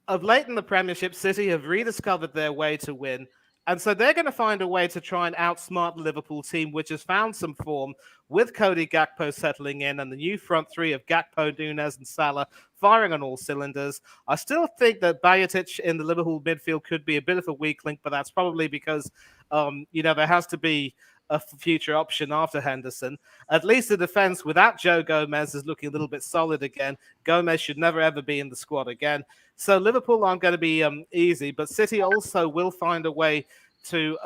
of late in the Premiership, City have rediscovered their way to win. And so they're going to find a way to try and outsmart the Liverpool team, which has found some form with Cody Gakpo settling in and the new front three of Gakpo, Nunez, and Salah firing on all cylinders. I still think that Bayetic in the Liverpool midfield could be a bit of a weak link, but that's probably because, there has to be a future option after Henderson. At least the defense without Joe Gomez is looking a little bit solid again. Gomez should never ever be in the squad again. So Liverpool aren't going to be easy, but City also will find a way to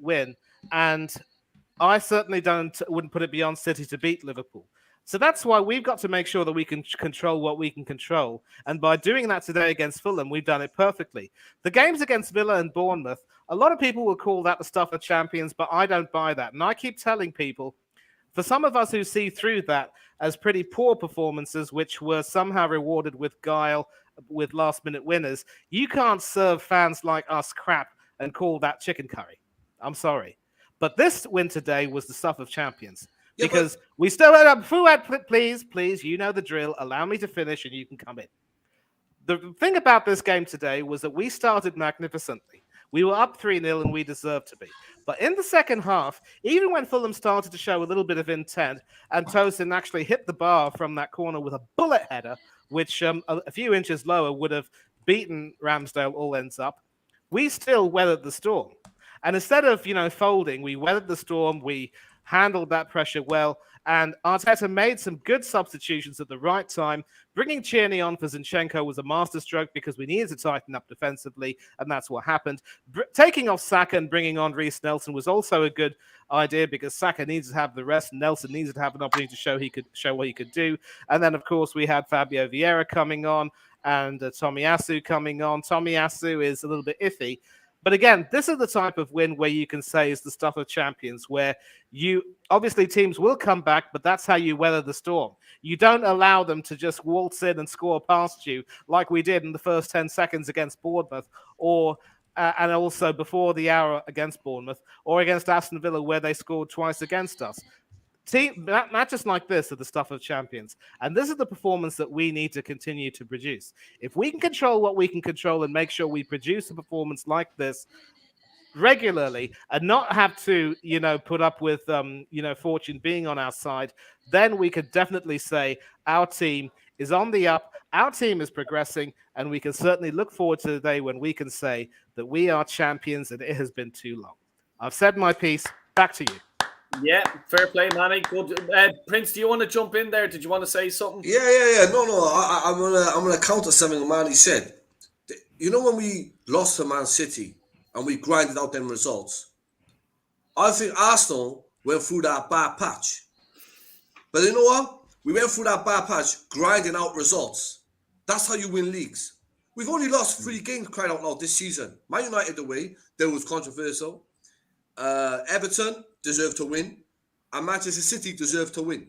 win. And I certainly wouldn't put it beyond City to beat Liverpool. So that's why we've got to make sure that we can control what we can control. And by doing that today against Fulham, we've done it perfectly. The games against Villa and Bournemouth, a lot of people will call that the stuff of champions, but I don't buy that. And I keep telling people, for some of us who see through that as pretty poor performances, which were somehow rewarded with guile, with last-minute winners, you can't serve fans like us crap and call that chicken curry. I'm sorry. But this win today was the stuff of champions. Yeah, because we still had Fuad, please, you know the drill. Allow me to finish and you can come in. The thing about this game today was that we started magnificently. We were up 3-0 and we deserved to be. But in the second half, even when Fulham started to show a little bit of intent and Tosin actually hit the bar from that corner with a bullet header, which a few inches lower would have beaten Ramsdale all ends up, we still weathered the storm. And instead of, folding, we weathered the storm, we handled that pressure well, and Arteta made some good substitutions at the right time. Bringing Tierney on for Zinchenko was a masterstroke because we needed to tighten up defensively, and that's what happened. Taking off Saka and bringing on Reece Nelson was also a good idea because Saka needs to have the rest, and Nelson needed to have an opportunity to show what he could do. And then, of course, we had Fabio Vieira coming on and Tomiyasu coming on. Tomiyasu is a little bit iffy, But again, this is the type of win where you can say is the stuff of champions, where you obviously teams will come back, but that's how you weather the storm. You don't allow them to just waltz in and score past you like we did in the first 10 seconds against Bournemouth, or and also before the hour against Bournemouth, or against Aston Villa where they scored twice against us. Matches like this are the stuff of champions. And this is the performance that we need to continue to produce. If we can control what we can control and make sure we produce a performance like this regularly and not have to, put up with, fortune being on our side, then we could definitely say our team is on the up, our team is progressing, and we can certainly look forward to the day when we can say that we are champions and it has been too long. I've said my piece. Back to you. Yeah, fair play, Manny. Good. Prince, do you want to jump in there? Did you want to say something? Yeah. No. I'm gonna counter something Manny said. You know when we lost to Man City and we grinded out them results, I think Arsenal went through that bad patch. But you know what? We went through that bad patch, grinding out results. That's how you win leagues. We've only lost 3 games, crying out loud, this season. Man United away, that was controversial. Everton deserved to win, and Manchester City deserved to win.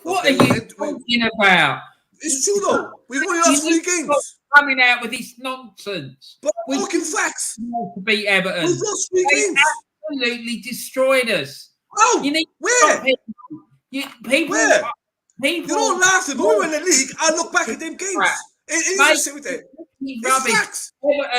What are you talking about? It's true though. We've only lost 3 games. Coming out with this nonsense. But we're talking facts. To beat Everton. We've lost 3 games. Absolutely destroyed us. Oh, you need where? People. You don't laugh at me. We win the league. I look back at them games. It's facts.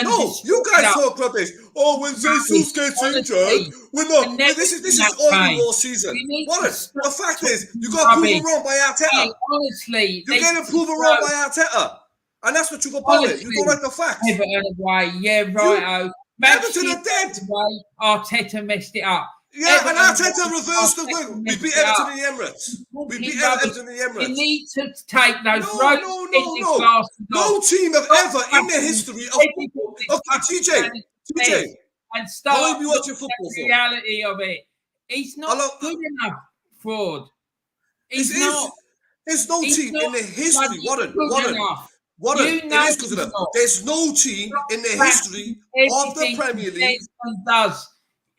No, you guys talk rubbish. Oh, when Jesus gets injured, we're not. This is all season. The fact is, you got proven wrong by Arteta. Honestly, you're getting proven wrong by Arteta, and that's what you got about it. You don't like the facts. Everton away, yeah, right. Everton are dead. Arteta messed it up. Yeah, and Arteta reversed the win. We beat Everton in the Emirates. We beat Everton in the Emirates. You need to take those No team have ever in the history of football. Okay, TJ. And start how you watching football the reality of it. He's not good enough, fraud. He's not. There's no team in the history. Warren. It is good enough. There's no team in the history of the Premier League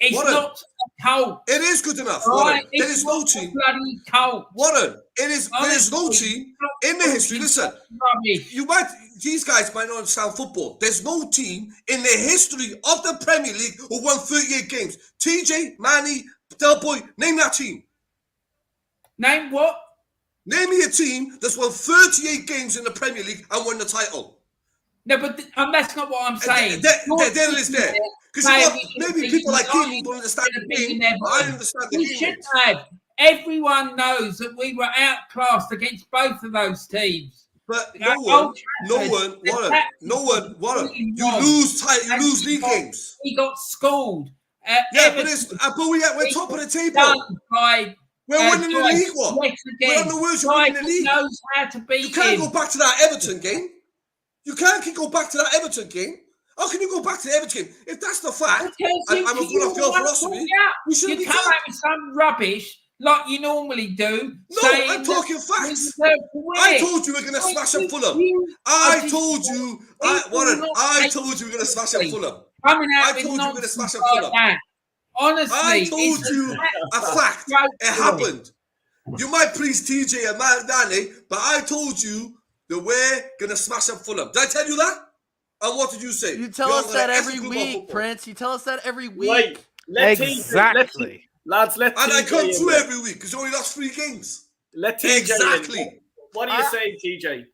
It's not a cult. It is good enough. Warren. There is no team. Bloody cult. Warren, there is no team in the history. Listen, these guys might not understand football. There's no team in the history of the Premier League who won 38 games. TJ, Manny, Del Boy, name that team. Name what? Name me a team that's won 38 games in the Premier League and won the title. No, but that's not what I'm saying. There is there. Because maybe people like him who don't understand the game. I understand the game. We should have. Everyone knows that we were outclassed against both of those teams. But no one. You lose league games. He got schooled. But we're top of the table. We're winning the league. What? We're on the words. We're winning the league. Knows how to beat. You can't go back to that Everton game. You can't go back to that Everton game. How can you go back to the Everton game? If that's the fact, I'm of your philosophy, we shouldn't be talking. You come out with some rubbish like you normally do. No, I'm talking facts. I told you we're going to smash up Fulham. I told you we're going to smash up Fulham. I told you we're going to smash up Fulham. Honestly, I told you a fact. It happened. You might please TJ and Danny, but I told you that we're going to smash up Fulham. Did I tell you that? And what did you say? You tell us that every week, Prince. You tell us that every week. Right. Exactly. Lads, let and I come through every week because you only lost 3 games. Let TJ exactly. What are you saying, TJ?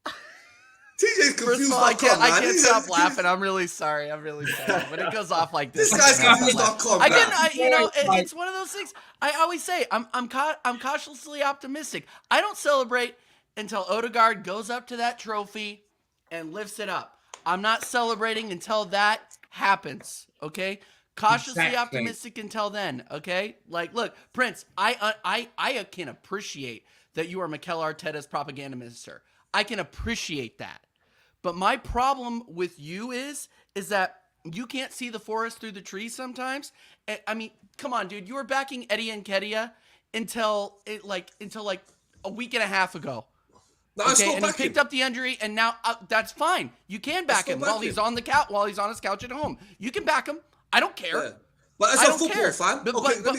TJ's confused. First of all, I can't stop laughing. I'm really sorry. But it goes off like this. This guy's confused.com. It's one of those things. I always say I'm cautiously optimistic. I don't celebrate until Odegaard goes up to that trophy and lifts it up. I'm not celebrating until that happens. Okay, cautiously optimistic until then. Okay, like look, Prince, I can appreciate that you are Mikel Arteta's propaganda minister. I can appreciate that. But my problem with you is that you can't see the forest through the trees sometimes. I mean, come on, dude. You were backing Eddie Nketiah until a week and a half ago. No, I Okay, still and he back picked him. up the injury, and now that's fine. You can back still him back while he's him. on the couch, while he's on his couch at home. You can back him. I don't care. Yeah. But as I a don't football care. fan, But, okay, but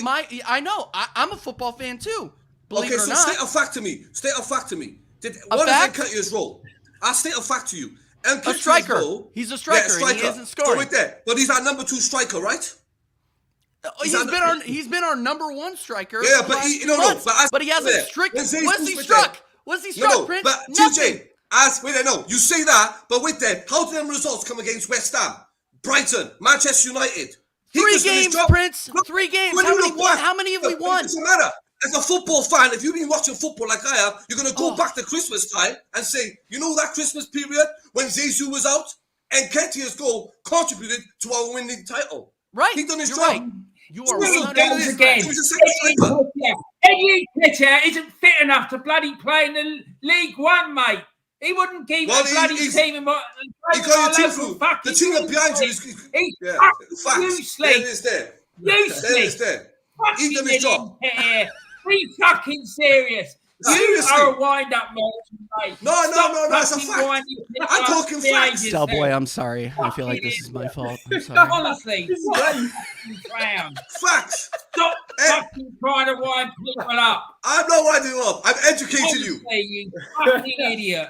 I know. I'm a football fan too. Believe okay, it or so not. state a fact to me. State a fact to me. A What is fact? Nketiah's role? I'll state a fact to you. A Nketiah's striker. role. He's a striker, Yeah, and he isn't So scoring. right there. But he's our number 2 striker, right? He's been our number 1 striker. Yeah, for the but last he, 2 no, months. but he hasn't yeah, strict. when Zay's What's he with struck? them- What's he struck, No, Prince? but Nothing. TJ, you say that, but with them, how do them results come against West Ham, Brighton, Manchester United? He 3 just finished games, job. Prince. Look, 3 games. when How you many look won? back, How many have we look, won? It doesn't matter. As a football fan, if you've been watching football like I have, you're going to go Oh. back to Christmas time and say, you know that Christmas period when Zizou was out and Nketiah's goal contributed to our winning title. Right. He done his You're job. right. You are Three 100% goals again. right. He was a second striker. Eddie Nketiah isn't fit enough to bloody play in the League One, mate. He wouldn't keep Well, a bloody he's- team in my He got your team through. The team up behind you is He's yeah, fucking facts. There it useless. is there. There it is Useless. there. Fucking He done his job. Nketiah. Be fucking serious. Seriously. You are a wind-up merchant, mate. No, it's a fucking fact. winding I'm up talking the facts. ages Delboy, there. I'm sorry. I feel like this is my fault. I'm sorry. Honestly, what a fucking clown. Facts. Stop Eh. fucking trying to wind people up. I'm not winding you up. I'm educating you. Honestly, you fucking idiot.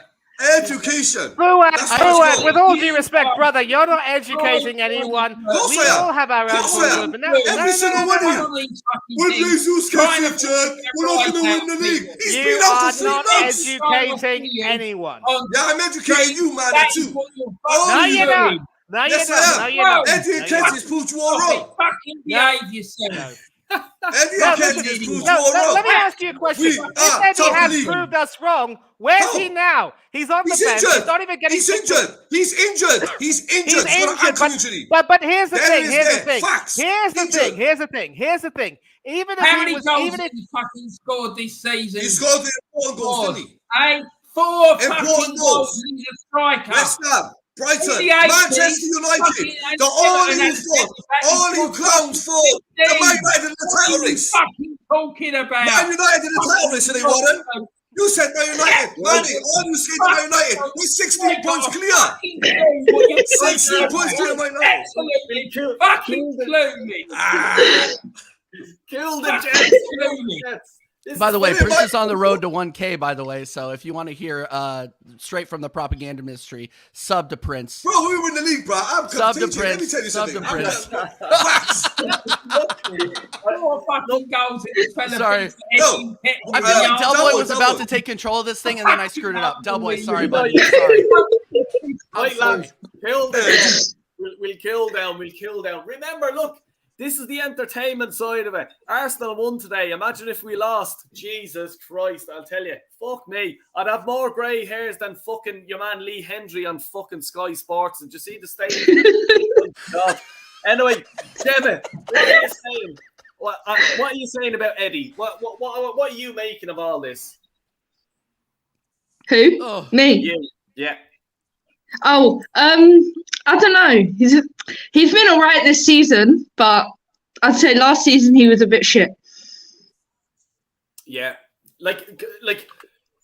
Education. Fuad, That's how it's with done. all due respect, brother, you're not educating anyone. course We I am. all have our own Of course I am. point of view. Every single one of you. When Jesus gets injured, we're not going to win the league. He's You been out are for 3 not months. educating anyone. Yeah, I'm educating you, man, too. No, All you're you. not. No, you're Yes, not. I No, am. you're not. Eddie No, and you're not. Nketiah's proved you all wrong. Fucking behave yourself. Eddie No, and listen, Nketiah's proved you no, all wrong. let me ask you a question. We If are Eddie top has league. proved us wrong, where's How? he now? He's on He's the bench. injured. He's not even getting. He's injured. He's injured. He's He's got an injured, ankle injury. but here's the There thing. it is Here's the there. thing. Facts. Here's the Injured. thing. Here's the thing. Here's the thing. Even if How he many was, goals even has if he fucking scored this season? He scored the important goals, Four. didn't he? Hey, 4 Important fucking goals. goals. He's a striker. West Ham, Brighton, In the 80s, Manchester United. fucking The all you Everton fought, had all you clowns fought. The Man United in the What title are you race. fucking talking about? Man United in the title race, and they won it. You said Man United. Manny, all you said to Man United. We're 16 points clear. 16 points clear, Man United. Absolutely. Fucking clue me. Kill the Jets. By the way, Wait, Prince what? is on the road to 1K, by the way. So if you want to hear straight from the propaganda ministry, sub to Prince. Bro, we win the league, bro. I'm Sub to TJ, let me Prince. tell you Sub something. to Prince. Facts. 4 fucking goals in this fella. Sorry. No. I feel like Delboy Delboy, was about Delboy. to take control of this thing, and then I screwed it up. Delboy, sorry, buddy. Yeah. Sorry. I'm Wait, sorry. lads, kill them. We'll kill them. We'll kill them. Remember, look, this is the entertainment side of it. Arsenal won today. Imagine if we lost. Jesus Christ, I'll tell you. Fuck me. I'd have more grey hairs than fucking your man Lee Hendry on fucking Sky Sports. Did you see the stadium? Oh, God. Anyway, Devin, what are you saying? What are you saying about Eddie? What are you making of all this? Who? Oh, Me? Yeah. Oh, I don't know. He's been all right this season, but I'd say last season he was a bit shit. Yeah. Like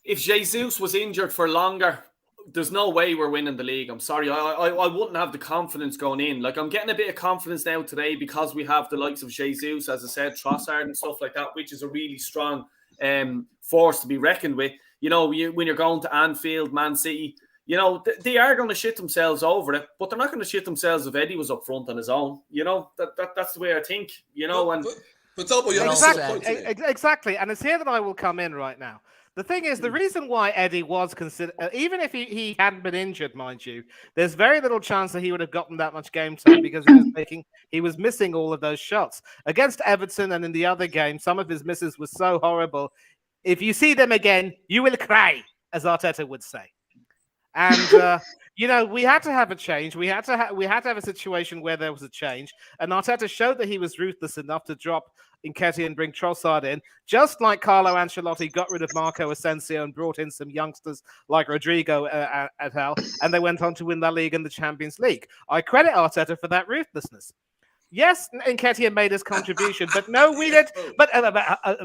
if Jesus was injured for longer, there's no way we're winning the league. I'm sorry. I wouldn't have the confidence going in. Like, I'm getting a bit of confidence now today because we have the likes of Jesus, as I said, Trossard and stuff like that, which is a really strong force to be reckoned with. You know, when you're going to Anfield, Man City, you know, they are going to shit themselves over it, but they're not going to shit themselves if Eddie was up front on his own. You know, that's the way I think, you know. And But Delboy, you Well understand said. the point today. Exactly, and it's here that I will come in right now. The thing is, the reason why Eddie was considered, even if he hadn't been injured, mind you, there's very little chance that he would have gotten that much game time because he was missing all of those shots against Everton, and in the other game, some of his misses were so horrible. If you see them again, you will cry, as Arteta would say. And you know, we had to have a change. We had to have a situation where there was a change, and Arteta showed that he was ruthless enough to drop Nketiah and bring Trossard in, just like Carlo Ancelotti got rid of Marco Asensio and brought in some youngsters like Rodrigo et al., and they went on to win that league and the Champions League. I credit Arteta for that ruthlessness. Yes, Nketiah made his contribution, but no, we did. But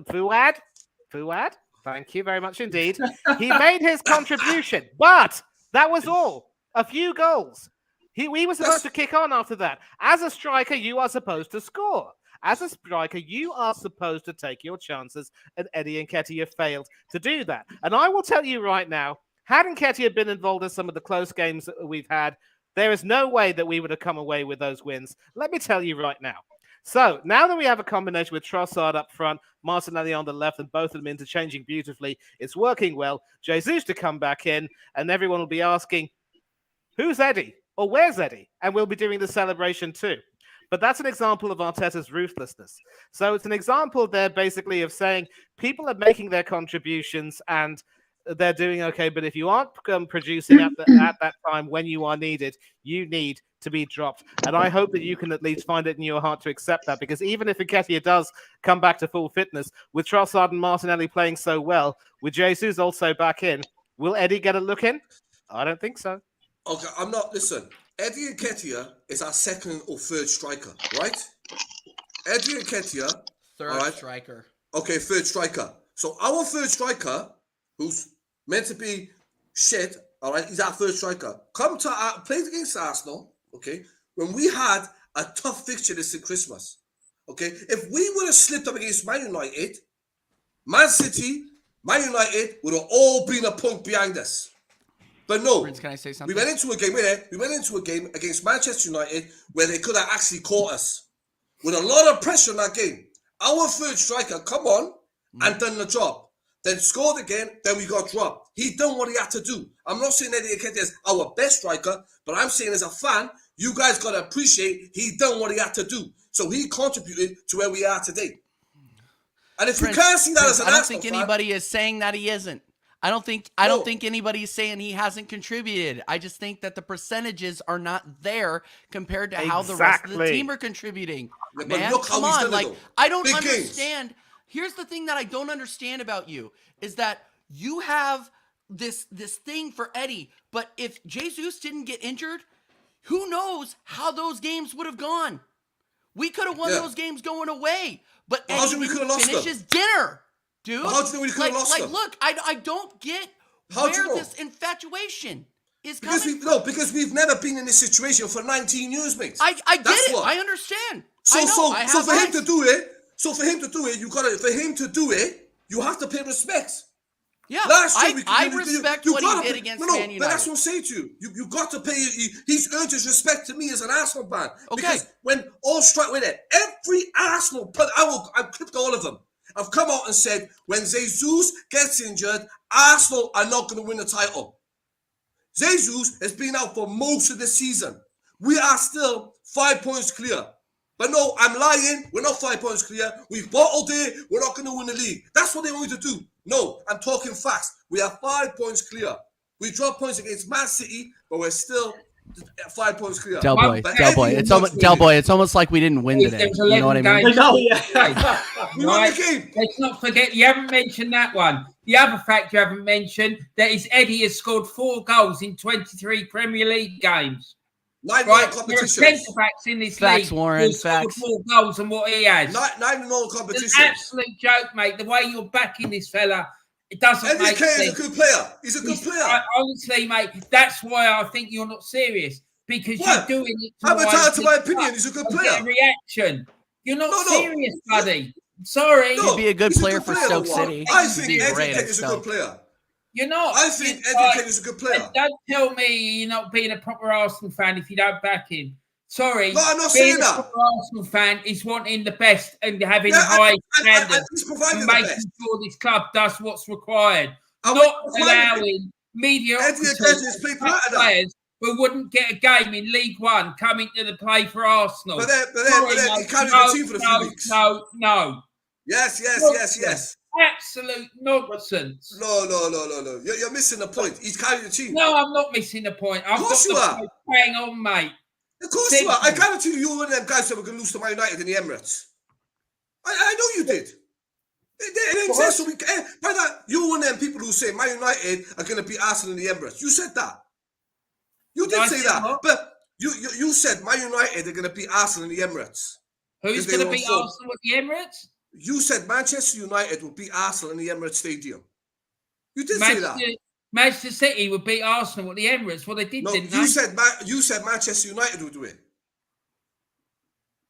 Fuad, Thank you very much indeed. He made his contribution, but that was all. A few goals. We were supposed to kick on after that. As a striker, you are supposed to score. As a striker, you are supposed to take your chances, and Eddie Nketiah failed to do that. And I will tell you right now, had Nketiah been involved in some of the close games that we've had, there is no way that we would have come away with those wins. Let me tell you right now. So now that we have a combination with Trossard up front, Martinelli on the left, and both of them interchanging beautifully, it's working well. Jesus to come back in, and everyone will be asking, who's Eddie? Or where's Eddie? And we'll be doing the celebration too. But that's an example of Arteta's ruthlessness. So it's an example there basically of saying people are making their contributions and they're doing okay. But if you aren't producing at that time when you are needed, you need to be dropped. And I hope that you can at least find it in your heart to accept that, because even if Nketiah does come back to full fitness, with Trossard and Martinelli playing so well, with Jesus also back in, will Eddie get a look in? I don't think so. Okay, I'm not. Listen, Eddie Nketiah is our second or third striker, right? Eddie Nketiah, Third striker. Okay, third striker. So our third striker, who's meant to be shit, all right, he's our third striker. Played against Arsenal, okay, when we had a tough fixture this Christmas, okay? If we would have slipped up against Man United, Man City, Man United would have all been a point behind us. But no, Prince, can I say something? we went into a game against Manchester United where they could have actually caught us with a lot of pressure in that game. Our third striker come on and done the job. Then scored again, then we got dropped. He done what he had to do. I'm not saying Eddie Nketiah is our best striker, but I'm saying as a fan, you guys got to appreciate he done what he had to do. So he contributed to where we are today. And if Prince, you can't see that as an I don't Arsenal think fan, anybody is saying that he isn't. I don't think anybody is saying he hasn't contributed. I just think that the percentages are not there compared to how the rest of the team are contributing. Yeah, Man, look how come he's on. done it, Like, though. I don't Big understand. Here's the thing that I don't understand about you is that you have this thing for Eddie, but if Jesus didn't get injured, who knows how those games would have gone? We could have won those games going away, but Eddie didn't finish his dinner. Dude, how do you think we could have lost them? Look, I don't get where this infatuation is coming from. Because we've never been in this situation for 19 years, mate. I get it. I understand. So for him to do it, you have to pay respect. Yeah, Last year I respect what he did against Man United. But that's what I'm saying to you. You got to pay. He's earned his respect to me as an Arsenal fan. Okay. Because when all strike with it, every Arsenal player, I've clipped all of them. I've come out and said, when Jesus gets injured, Arsenal are not going to win the title. Jesus has been out for most of the season. We are still 5 points clear. But no, I'm lying. We're not 5 points clear. We've bottled it. We're not going to win the league. That's what they want you to do. No, I'm talking facts. We are 5 points clear. We dropped points against Man City, but we're still 5 points clear. Del Boy, it's almost like we didn't win today. You know what I mean? We won the game. Let's not forget, you haven't mentioned that one. The other fact you haven't mentioned, that is Eddie has scored 4 goals in 23 Premier League games. 9 competitions. There are centre-backs in this league Warren, who scored more goals than what he has. 9 in all competitions. It's an absolute joke, mate. The way you're backing this fella, it doesn't Eddie make Nketiah sense. is a good player. He's a good player. Honestly, mate, that's why I think you're not serious. Because you're doing it I'm entitled to my opinion. He's a good player. Reaction. You're not serious, buddy. Sorry. He'd be a good player for Stoke City. I think Eddie Nketiah is a good player. You're not. I think Eddie Nketiah is a good player. Don't tell me you're not being a proper Arsenal fan if you don't back him. Sorry. No, I'm not being saying that. a proper Arsenal fan is wanting the best and having high standards and making sure this club does what's required. Not allowing mediocre players who wouldn't get a game in League One coming to the play for Arsenal. But then he carried the team for a few weeks. No. Yes. Absolute nonsense. No. You're missing the point. He's carrying the team. No, I'm not missing the point. Of course you are. Hang on, mate. Of course you are. I guarantee you were one of them guys that were going to lose to Man United in the Emirates. I know you did. It exists. So by that, you were one of them people who say Man United are going to beat Arsenal in the Emirates. You said that. You did say that. What? But you said Man United are going to beat Arsenal in the Emirates. Who's going to beat Arsenal at the Emirates? You said Manchester United will beat Arsenal in the Emirates Stadium. You did say that. Manchester City would beat Arsenal at the Emirates. Well, they did, No, didn't you they? said Manchester United would do it.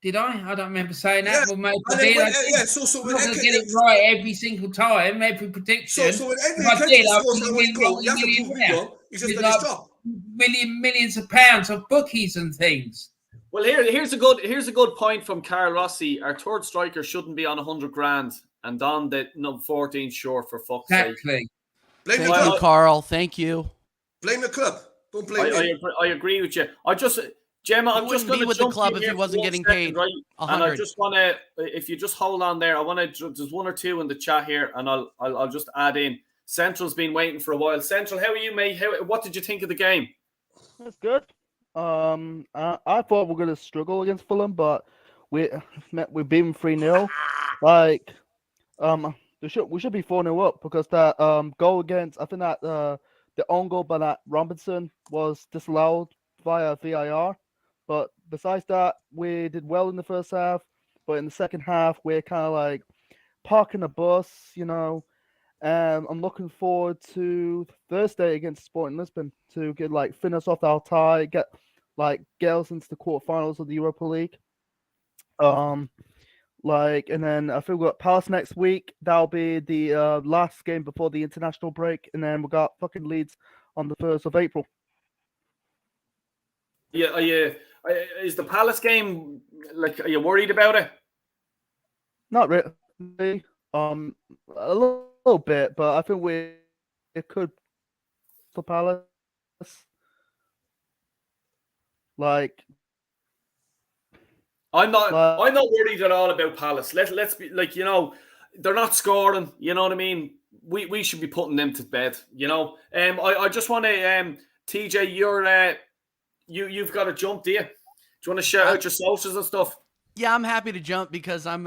Did I? I don't remember saying Yeah. that. Well, maybe I And then did. I did. so I'm when not going to get it right every single time, every prediction. so when If Eddie I did, Nketiah I scores would that win much goal, you have to prove me multi-million wrong. He's just with done his job. millions of pounds of bookies and things. Well, here's a good point from Carl Rossi. Our third striker shouldn't be on 100 grand and on the number 14 short, for fuck's sake. Exactly. Blame the Thank you, club. Carl. Thank you. Blame the club. Don't blame me. I agree with you. Gemma, I'm just wouldn't going be to with the jump club in if here he for wasn't 1 getting second, paid right? And I 100. just want to, if you just hold on there, I want to. There's one or two in the chat here, and I'll just add in. Central's been waiting for a while. Central, how are you, mate? What did you think of the game? That's good. I thought we were gonna struggle against Fulham, but we beat them 3-0. Like, we should be 4-0 up because that goal against, I think that the own goal by that Robinson was disallowed via VAR. But besides that, we did well in the first half. But in the second half, we're kind of like parking the bus, you know. And I'm looking forward to Thursday against Sporting Lisbon to finish off our tie, get us into the quarterfinals of the Europa League. And then I think we got Palace next week. That'll be the last game before the international break, and then we got fucking Leeds on the 1st of April. Yeah, is the Palace game are you worried about it? Not really. A little bit, but I think it could for Palace. I'm not worried at all about Palace. Let's be they're not scoring. You know what I mean? We should be putting them to bed. I just want to TJ, you've got to jump, do you? Do you want to shout out your socials and stuff? Yeah, I'm happy to jump because I'm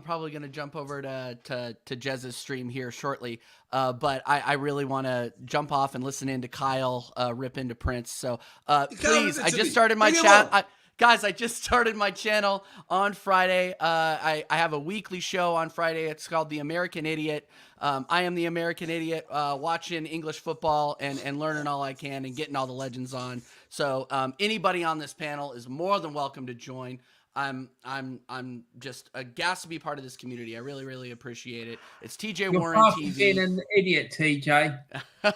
probably gonna jump over to Jez's stream here shortly. But I really want to jump off and listen into Kyle rip into Prince. So please, I just started my chat. Guys, I just started my channel on Friday. I have a weekly show on Friday. It's called The American Idiot. I am the American Idiot, watching English football and learning all I can and getting all the legends on. So anybody on this panel is more than welcome to join. I'm just aghast to be part of this community. I really, really appreciate it. It's TJ Warren TV. Being an idiot, TJ.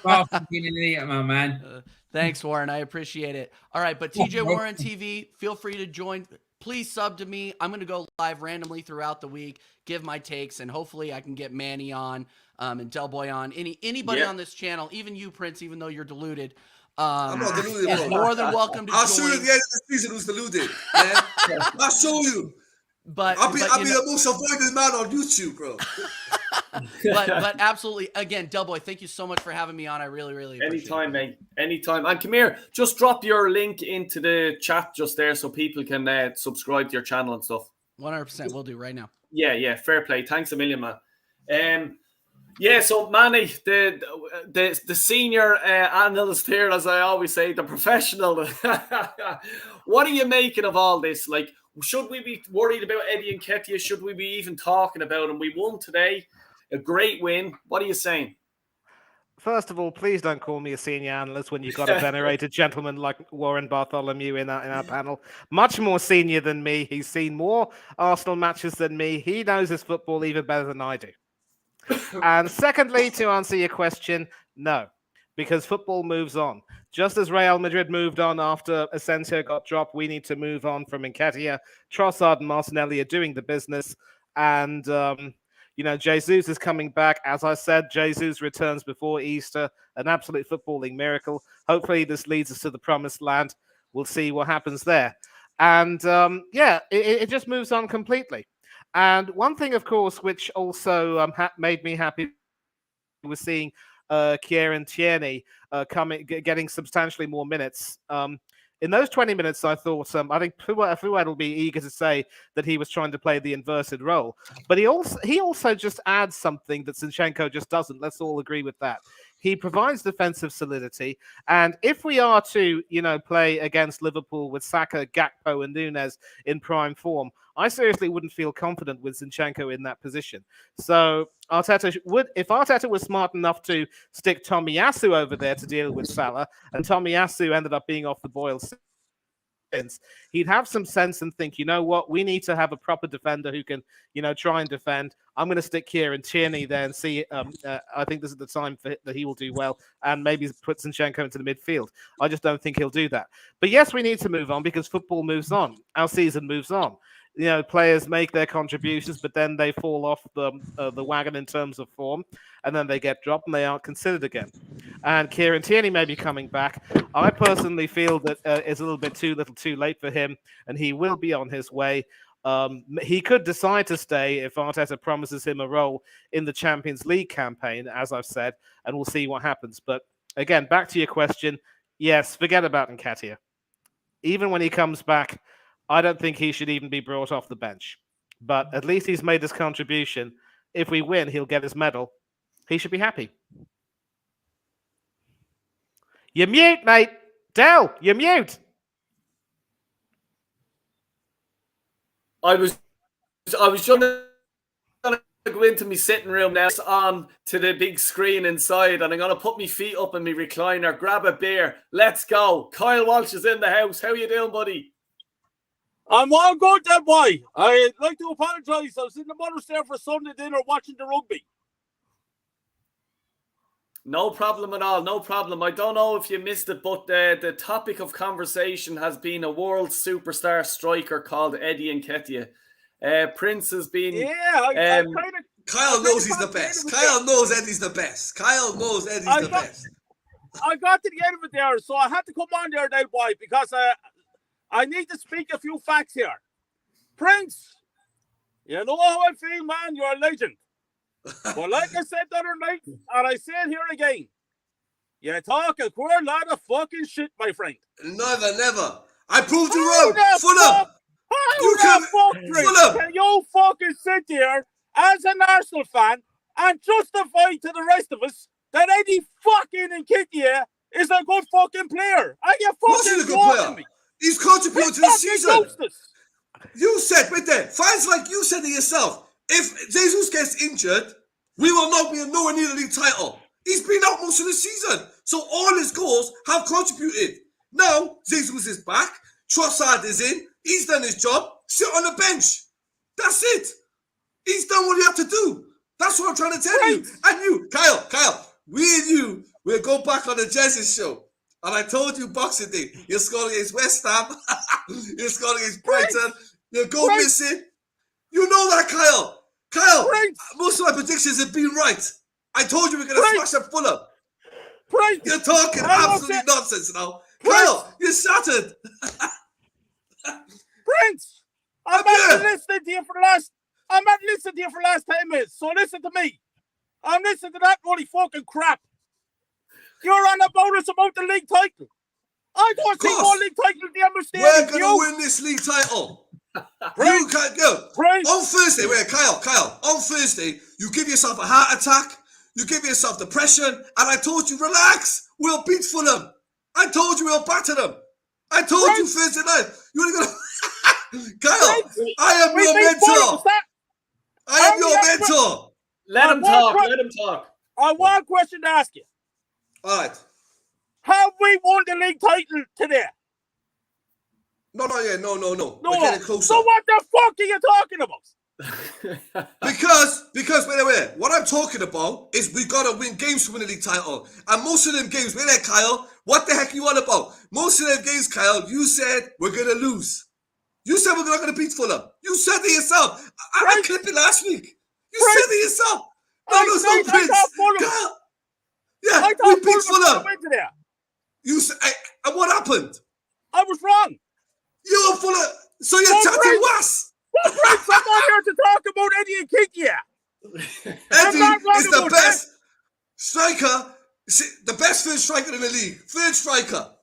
Far from being an idiot, my man. Thanks, Warren. I appreciate it. All right, but TJ Warren TV, feel free to join. Please sub to me. I'm going to go live randomly throughout the week, give my takes, and hopefully I can get Manny on and Del Boy on. Anybody on this channel, even you, Prince, even though you're deluded. I'm not deluded, is bro. more than welcome to I'll join. show you at the end of the season who's deluded. Man. I'll show you. I'll be the most avoided man on YouTube, bro. but absolutely, again, Del Boy, thank you so much for having me on. I really, really appreciate it. Anytime, mate. Anytime. And come here, just drop your link into the chat just there so people can subscribe to your channel and stuff. 100%, we'll do right now. Yeah, fair play. Thanks a million, man. So Manny, the senior analyst here, as I always say, the professional. What are you making of all this? Should we be worried about Eddie Nketiah? Should we be even talking about him? We won today, a great win. What are you saying? First of all, please don't call me a senior analyst when you've got a venerated gentleman like Warren Bartholomew in our panel. Much more senior than me. He's seen more Arsenal matches than me. He knows his football even better than I do. And secondly, to answer your question, no, because football moves on. Just as Real Madrid moved on after Asensio got dropped, we need to move on from Nketiah. Trossard and Martinelli are doing the business. And, Jesus is coming back. As I said, Jesus returns before Easter, an absolute footballing miracle. Hopefully this leads us to the promised land. We'll see what happens there. And, it just moves on completely. And one thing, of course, which also made me happy was seeing Kieran Tierney getting substantially more minutes. In those 20 minutes, I thought I think Fuad will be eager to say that he was trying to play the inverted role, but he also just adds something that Zinchenko just doesn't. Let's all agree with that. He provides defensive solidity. And if we are to, play against Liverpool with Saka, Gakpo, and Nunes in prime form, I seriously wouldn't feel confident with Zinchenko in that position. So if Arteta was smart enough to stick Tomiyasu over there to deal with Salah, and Tomiyasu ended up being off the boil since, he'd have some sense and think, you know what, we need to have a proper defender who can, try and defend. I'm going to stick Kieran Tierney there and see. I think this is the time that he will do well, and maybe put Zinchenko into the midfield. I just don't think he'll do that. But yes, we need to move on because football moves on. Our season moves on. Players make their contributions, but then they fall off the wagon in terms of form, and then they get dropped and they aren't considered again. And Kieran Tierney may be coming back. I personally feel that it's a little bit too late for him, and he will be on his way. He could decide to stay if Arteta promises him a role in the Champions League campaign, as I've said, and we'll see what happens. But again, back to your question, yes, forget about Nketiah. Even when he comes back, I don't think he should even be brought off the bench. But at least he's made his contribution. If we win, he'll get his medal. He should be happy. You're mute, mate. Del, you're mute. I was just gonna go into my sitting room now, on to the big screen inside, and I'm gonna put my feet up in my recliner, grab a beer. Let's go. Kyle Walsh is in the house. How you doing, buddy? I'm all good, that boy. I'd like to apologise. I was in the mother's there for Sunday dinner watching the rugby. No problem at all. No problem. I don't know if you missed it, but the topic of conversation has been a world superstar striker called Eddie Nketiah. Prince has been... Yeah, Kyle knows he's the best. Kyle knows Eddie's the best. Kyle knows Eddie's the best. I got to the end of it there, so I had to come on there, that boy, because I need to speak a few facts here. Prince, you know how I feel, man. You're a legend. But like I said the other night, and I say it here again, you talk a queer lot of fucking shit, my friend. Never. I proved you wrong. Fulham. Can you fucking sit there as an Arsenal fan and justify to the rest of us that Eddie fucking Nketiah is a good fucking player? Are you fucking joking me? He's contributed to the season. Useless. You said right there, fans like you said to yourself, if Jesus gets injured, we will not be nowhere near the league title. He's been out most of the season, so all his goals have contributed. Now, Jesus is back, Trossard is in, he's done his job, sit on the bench. That's it. He's done what he had to do. That's what I'm trying to tell you. And you, Kyle, we and you, we'll go back on the Jesus show. And I told you Boxing Day, you're scoring against West Ham, you're scoring against Brighton, you'll go missing. You know that, Kyle. Most of my predictions have been right. I told you we're going to smash them Fulham. You're talking absolutely nonsense now. Kyle, you're shattered. Prince, I'm not listening to you for the last 10 minutes, so listen to me. I'm listening to that bloody fucking crap. You're on about us about the league title. I don't see more league title than the mistake. We're going to win this league title. You can't go. On Thursday, Kyle, on Thursday, you give yourself a heart attack, you give yourself depression, and I told you, relax, we'll beat Fulham. I told you we'll batter them. I told you Thursday night. You were going to... Kyle, I am your mentor. I am your mentor. Let him talk. I have one question to ask you. All right. Have we won the league title today? No. We're getting closer. So what the fuck are you talking about? because wait. What I'm talking about is we gotta win games to win the league title. And most of them games, wait there, Kyle. What the heck you on about? Most of them games, Kyle, you said we're gonna lose. You said we're not gonna beat Fulham. You said it yourself. I clipped it last week. You said it yourself. No Prince. Kyle. Yeah, we beat Fulham. You said, and what happened? I was wrong. You're full of... So you're chatting was. Well, Prince, I'm not here to talk about Eddie Nketiah. Eddie is the best striker, the best third striker in the league. Third striker.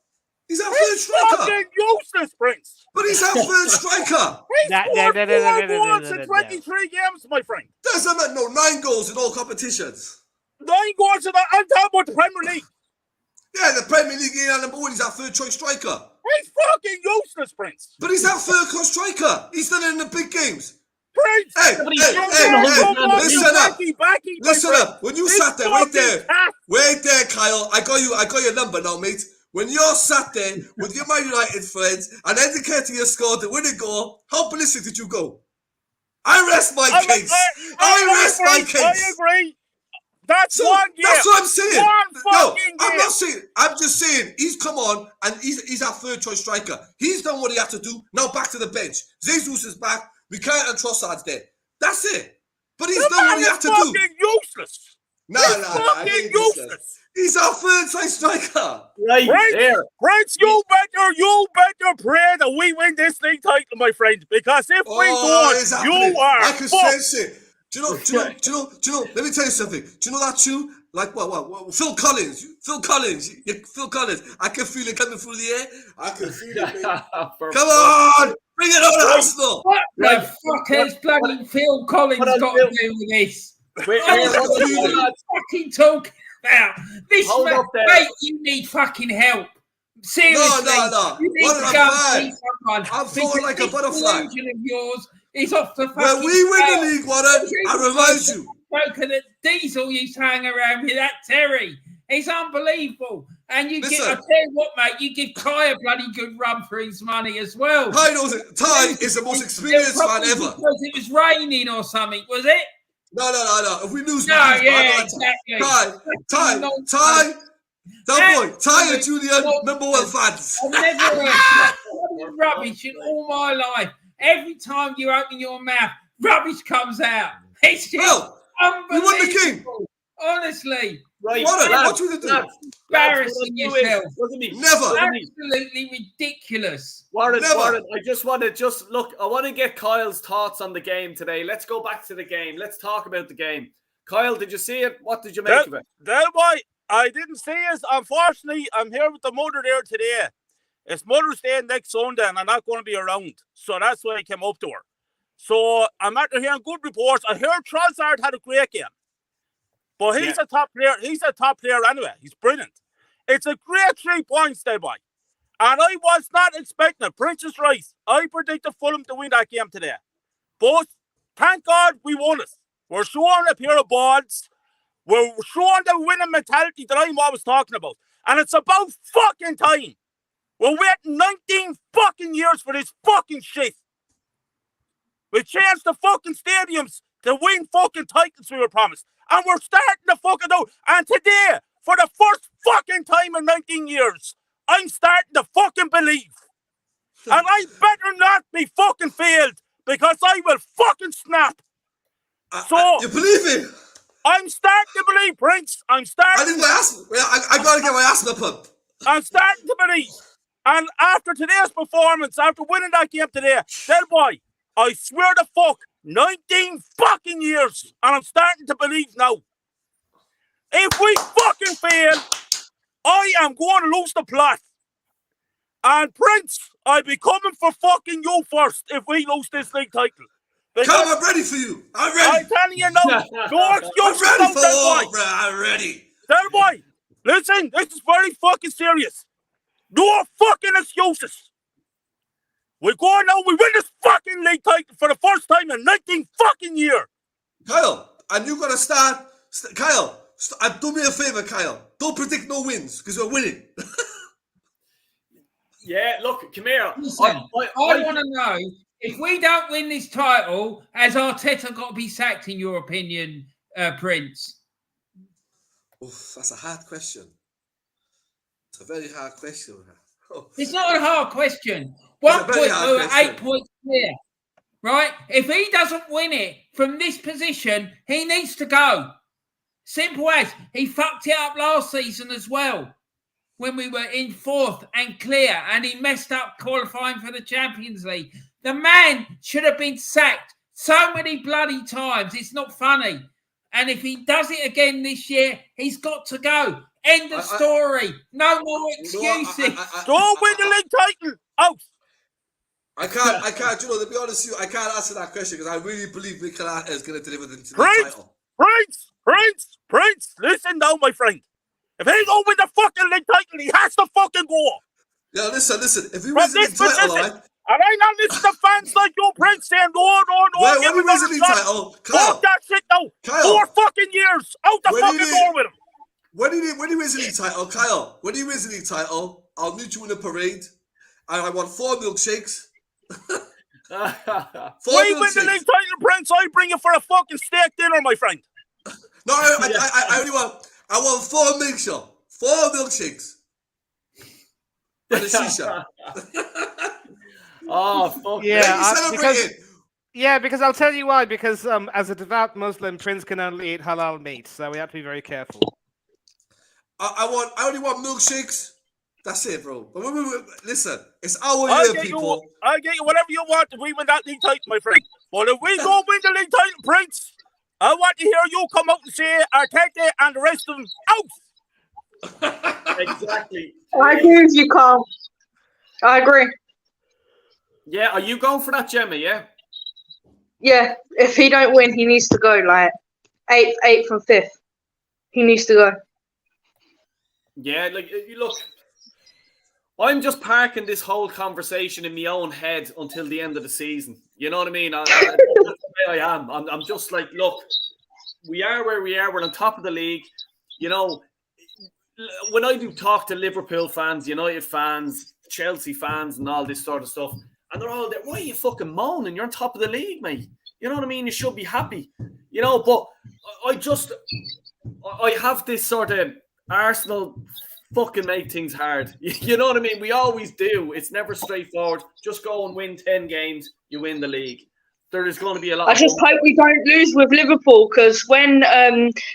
He's our third striker. Fucking useless, Prince. But he's our third striker. He's scored 4 goals in 23 games, my friend. Doesn't matter. No, 9 goals in all competitions. 9 goals in the, I'm talking about the Premier League. Yeah, the Premier League ain't our number one. He's our third choice striker. He's fucking useless, Prince. But he's our third choice striker. He's done it in the big games. Prince. Hey, listen up. When you sat there, wait there, Kyle. I got your number now, mate. When you're sat there with your Man United friends and Eddie Ketia scored the winning goal, how ballistic did you go? I rest my case. I rest my case. I agree. That's one game. That's what I'm saying. I'm not saying. I'm just saying he's come on and he's our third choice striker. He's done what he had to do. Now back to the bench. Jesus is back. We can't and Trossard's there. That's it. But he's done what he had to do. Fucking useless. Fucking useless. He's our third choice striker. Right there. Prince, you better pray that we win this league title, my friend. Because if we don't, you are. I can sense it. Do you know? Let me tell you something. Do you know that tune? Like what? Phil Collins. Phil Collins. I can feel it coming through the air. I can feel it. Baby. Come on, bring it on, Arsenal. What the fuck has bloody Phil Collins got to do with this? Fucking talking about this, mate. You need fucking help. Seriously, no. You need to go and see someone. I'm falling like a butterfly. Of yours is off the fucking. When we win the league, Warren, I remind you. Spoken that Diesel used to hang around with that Terry. He's unbelievable. And I tell you what, mate, you give Kai a bloody good run for his money as well. Ty knows it. Ty is the most experienced man ever. Because it was raining or something, was it? No. If we lose, exactly. Ty. Ty and Julian, #1 fans. I've never heard rubbish in all my life. Every time you open your mouth, rubbish comes out. It's just unbelievable. We won the game. Honestly. Right. What you do? Embarrassing yourself. Never. Absolutely ridiculous. Warren, I just want to I want to get Kyle's thoughts on the game today. Let's go back to the game. Let's talk about the game. Kyle, did you see it? What did you make of it? I didn't see it. Unfortunately, I'm here with the mother there today. It's Mother's Day next Sunday, and I'm not going to be around. So that's why I came up to her. So I'm after hearing good reports. I heard Trossard had a great game. But he's a top player. He's a top player anyway. He's brilliant. It's a great 3 points, there, boy. And I was not expecting it. Prince is right. I predicted Fulham to win that game today. But thank God we won it. We're showing a pair of balls. We're showing the winning mentality that I'm always talking about. And it's about fucking time. We're waiting 19 fucking years for this fucking shit. We changed the fucking stadiums to win fucking titles we were promised. And we're starting to fucking out. And today, for the first fucking time in 19 years, I'm starting to fucking believe. And I better not be fucking failed, because I will fucking snap. You believe it? I'm starting to believe, Prince. I'm starting. I gotta get my asthma pumped. I'm starting to believe. And after today's performance, after winning that game today, then boy, I swear to fuck, 19 fucking years, and I'm starting to believe now. If we fucking fail, I am going to lose the plot. And Prince, I'll be coming for fucking you first if we lose this league title. Come, I'm ready for you. I'm ready. I'm telling you now, no excuses. I'm ready for all, bro. I'm ready. There, boy, listen, this is very fucking serious. No fucking excuses. We go now, we win this fucking league title for the first time in 19 fucking years. Kyle, and you gotta start. Kyle, do me a favor, Kyle. Don't predict no wins, because we're winning. Yeah, look, come here. Listen, I want to know, if we don't win this title, has Arteta got to be sacked, in your opinion, Prince? Oof, that's a hard question. It's a very hard question. It's not a hard question. 1 point, we're 8 points clear, right? If he doesn't win it from this position, he needs to go. Simple as. He fucked it up last season as well, when we were in 4th and clear, and he messed up qualifying for the Champions League. The man should have been sacked so many bloody times. It's not funny. And if he does it again this year, he's got to go. End of story. No more excuses. Don't win the league title. Out. I can't, you know, to be honest with you, I can't answer that question, because I really believe Mikel Arteta is going to deliver the title. Prince, Prince, listen now, my friend. If he don't win the fucking league title, he has to fucking go. Yeah, listen. If he From wins the this league title, position. right? And I not listen to fans like you, Prince, saying, no, When give he him wins the another league shot. title, Fuck Kyle, that shit now. Kyle. 4 fucking years. Out the When he fucking did- door with him. when he wins the league title, Kyle, when he wins the league title, I'll meet you in the parade, and I want 4 milkshakes. 4 We win the milkshakes. league title, Prince. I bring you for a fucking steak dinner, my friend. No, I only want 4 milkshakes. 4 milkshakes. And a shisha. Oh, fuck. Yeah, Celebrate it. because I'll tell you why. Because as a devout Muslim, Prince can only eat halal meat, so we have to be very careful. I only want milkshakes. That's it, bro. But listen, it's our I'll year, get people. you whatever you want if we win that league title, my friend. But if we go win the league title, Prince, I want to hear you come out and say Arteta and the rest of them out. Exactly. I agree with you, Carl. I agree. Yeah, are you going for that, Gemma? Yeah. Yeah, if he don't win, he needs to go. Like 8th and 5th, he needs to go. Yeah, like look, I'm just parking this whole conversation in my own head until the end of the season. You know what I mean? That's the way I am. I'm just like, look, we are where we are. We're on top of the league. You know, when I do talk to Liverpool fans, United fans, Chelsea fans, and all this sort of stuff, and they're all there, why are you fucking moaning? You're on top of the league, mate. You know what I mean? You should be happy. You know, but I have this sort of Arsenal fucking make things hard. You know what I mean? We always do. It's never straightforward. Just go and win 10 games, you win the league. There is going to be a lot. I just hope we don't lose with Liverpool, because when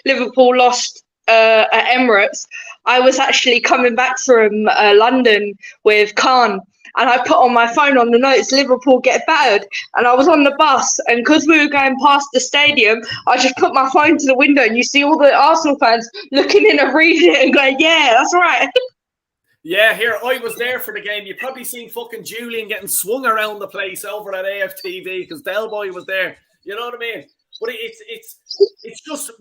Liverpool lost at Emirates, I was actually coming back from London with Khan, and I put on my phone on the notes, Liverpool get battered, and I was on the bus, and because we were going past the stadium, I just put my phone to the window, and you see all the Arsenal fans looking in and reading it and going, yeah, that's right. Yeah, here, I was there for the game. You probably seen fucking Julian getting swung around the place over at AFTV because Del Boy was there. You know what I mean? But it's just,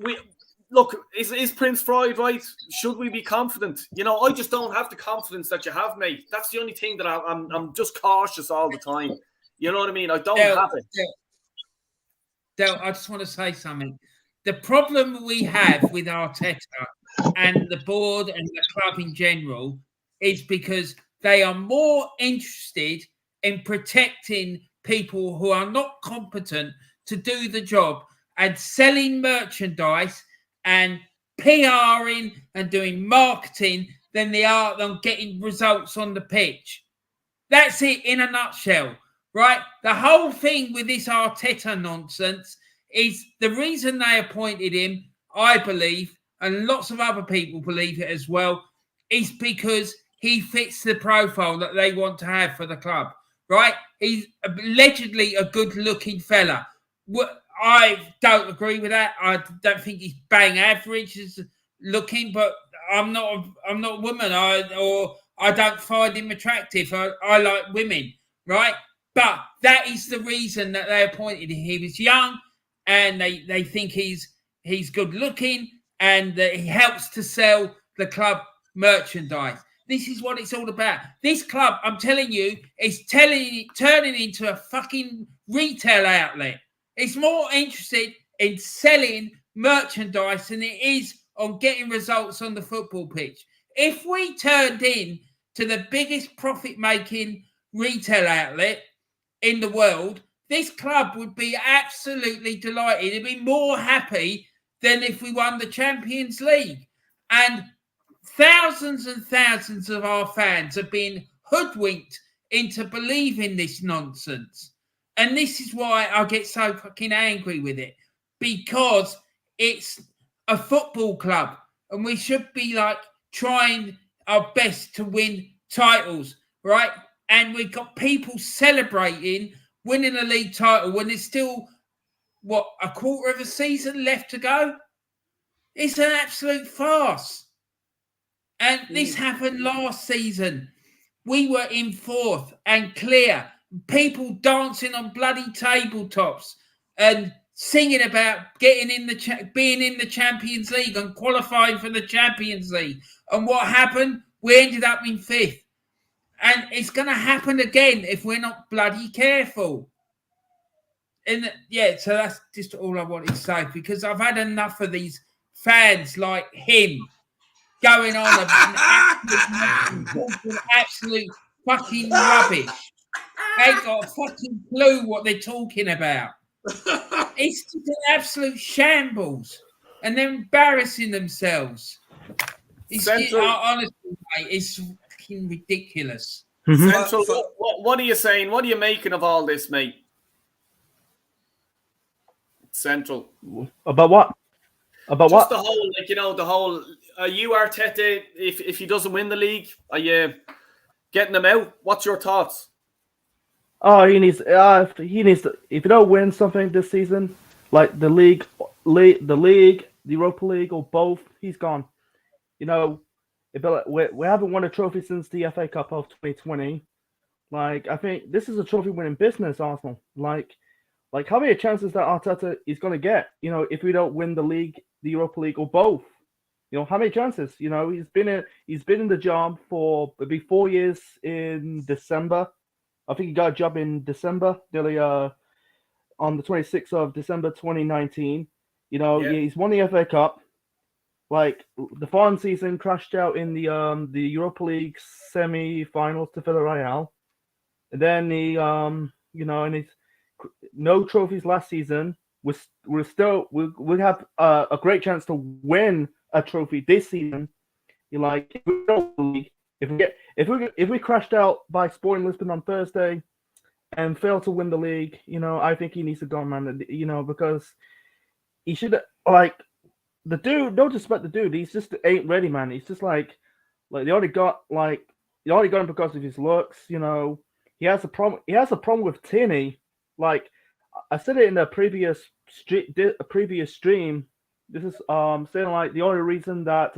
look, is Prince Freud right? Should we be confident? You know, I just don't have the confidence that you have, mate. That's the only thing that I'm just cautious all the time. You know what I mean? I don't have it. Del, I just want to say something. The problem we have with Arteta and the board and the club in general is because they are more interested in protecting people who are not competent to do the job and selling merchandise and PRing and doing marketing than they are on getting results on the pitch. That's it in a nutshell, right? The whole thing with this Arteta nonsense is the reason they appointed him, I believe, and lots of other people believe it as well, is because he fits the profile that they want to have for the club, right? He's allegedly a good-looking fella. I don't agree with that. I don't think he's bang average as looking, but I'm not a woman. I don't find him attractive. I like women, right? But that is the reason that they appointed him. He was young, and they think he's good looking, and that he helps to sell the club merchandise. This is what it's all about. This club, I'm telling you, is turning into a fucking retail outlet. It's more interested in selling merchandise than it is on getting results on the football pitch. If we turned in to the biggest profit-making retail outlet in the world, this club would be absolutely delighted. It'd be more happy than if we won the Champions League. And thousands and thousands of our fans have been hoodwinked into believing this nonsense. And this is why I get so fucking angry with it. Because it's a football club. And we should be like trying our best to win titles, right? And we've got people celebrating winning a league title when there's still, a quarter of a season left to go? It's an absolute farce. And this happened last season. We were in 4th and clear. People dancing on bloody tabletops. And singing about getting in being in the Champions League and qualifying for the Champions League. And what happened? We ended up in 5th. And it's going to happen again if we're not bloody careful. And yeah, so that's just all I wanted to say, because I've had enough of these fans like him going on absolute fucking rubbish. They ain't got a fucking clue what they're talking about. It's just an absolute shambles, and they're embarrassing themselves. Honestly, mate, it's fucking ridiculous. Central, what are you saying? What are you making of all this, mate? Central. About what? About Just what? the whole, like, you know, the whole. Are you Arteta? If he doesn't win the league, are you getting him out? What's your thoughts? Oh, he needs to. If you don't win something this season, like the league, the Europa League, or both, he's gone. You know, we haven't won a trophy since the FA Cup of 2020. Like, I think this is a trophy-winning business, Arsenal. Like how many chances that Arteta is going to get? You know, if we don't win the league, the Europa League, or both, you know, how many chances? You know, he's been in the job for maybe 4 years in December. I think he got a job in December, nearly on the 26th of December 2019. You know, he's won the FA Cup. Like, the foreign season crashed out in the Europa League semi-finals to Villarreal, and then he and he's no trophies last season. We have a great chance to win a trophy this season. If we crashed out by Sporting Lisbon on Thursday and failed to win the league, you know, I think he needs to go, man. You know, because he should, like, the dude. Don't disrespect the dude. He's just ain't ready, man. He's just like they only got him because of his looks. You know, he has a problem. He has a problem with Tierney. Like, I said it in a previous stream. This is saying, like, the only reason that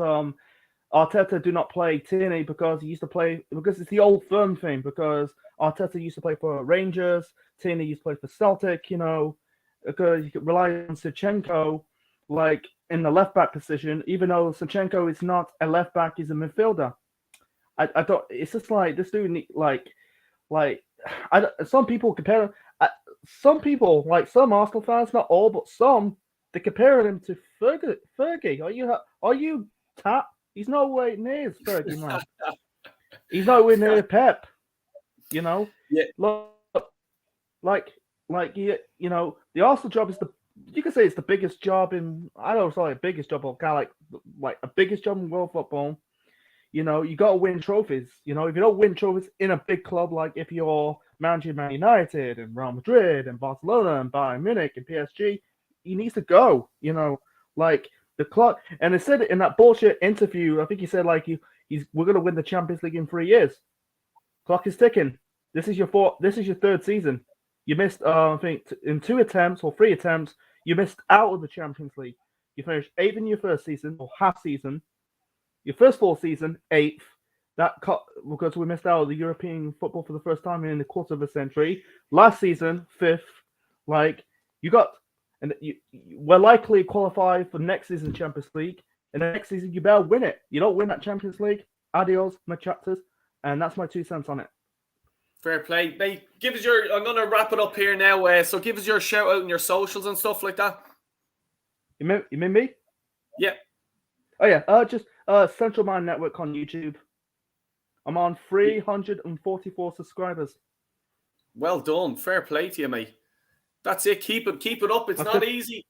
Arteta do not play Tierney because it's the old firm thing, because Arteta used to play for Rangers, Tierney used to play for Celtic, you know, because you could rely on Zinchenko, like, in the left back position, even though Zinchenko is not a left back, he's a midfielder. I don't. It's just like this dude, some people compare. Some people, like some Arsenal fans, not all, but some, they compare him to Fergie. Are you tap? He's no way near Fergie, man. He's nowhere near Pep. You know. Yeah. You know, the Arsenal job is you can say it's the biggest job in. I don't know, it's not like biggest job, but kind of like a biggest job in world football. You know, you got to win trophies. You know, if you don't win trophies in a big club, like if you're managing Man United and Real Madrid and Barcelona and Bayern Munich and PSG, he needs to go. You know, like the club. And they said it in that bullshit interview. I think he said, like, we're going to win the Champions League in 3 years. Clock is ticking. This is your third season. You missed, I think, in 2 attempts or 3 attempts, you missed out of the Champions League. You finished 8th in your first season or half season. Your first full season, 8th. Because we missed out of the European football for the first time in the quarter of a century. Last season, 5th. Like, we're likely qualify for next season's Champions League. And the next season, you better win it. You don't win that Champions League, adios, muchachos. And that's my 2 cents on it. Fair play, mate. I'm going to wrap it up here now. So give us your shout out and your socials and stuff like that. You mean me? Yeah. Oh yeah. Just Central Mind Network on YouTube. I'm on 344 subscribers. Well done. Fair play to you, mate. That's it. Keep it up. It's not easy.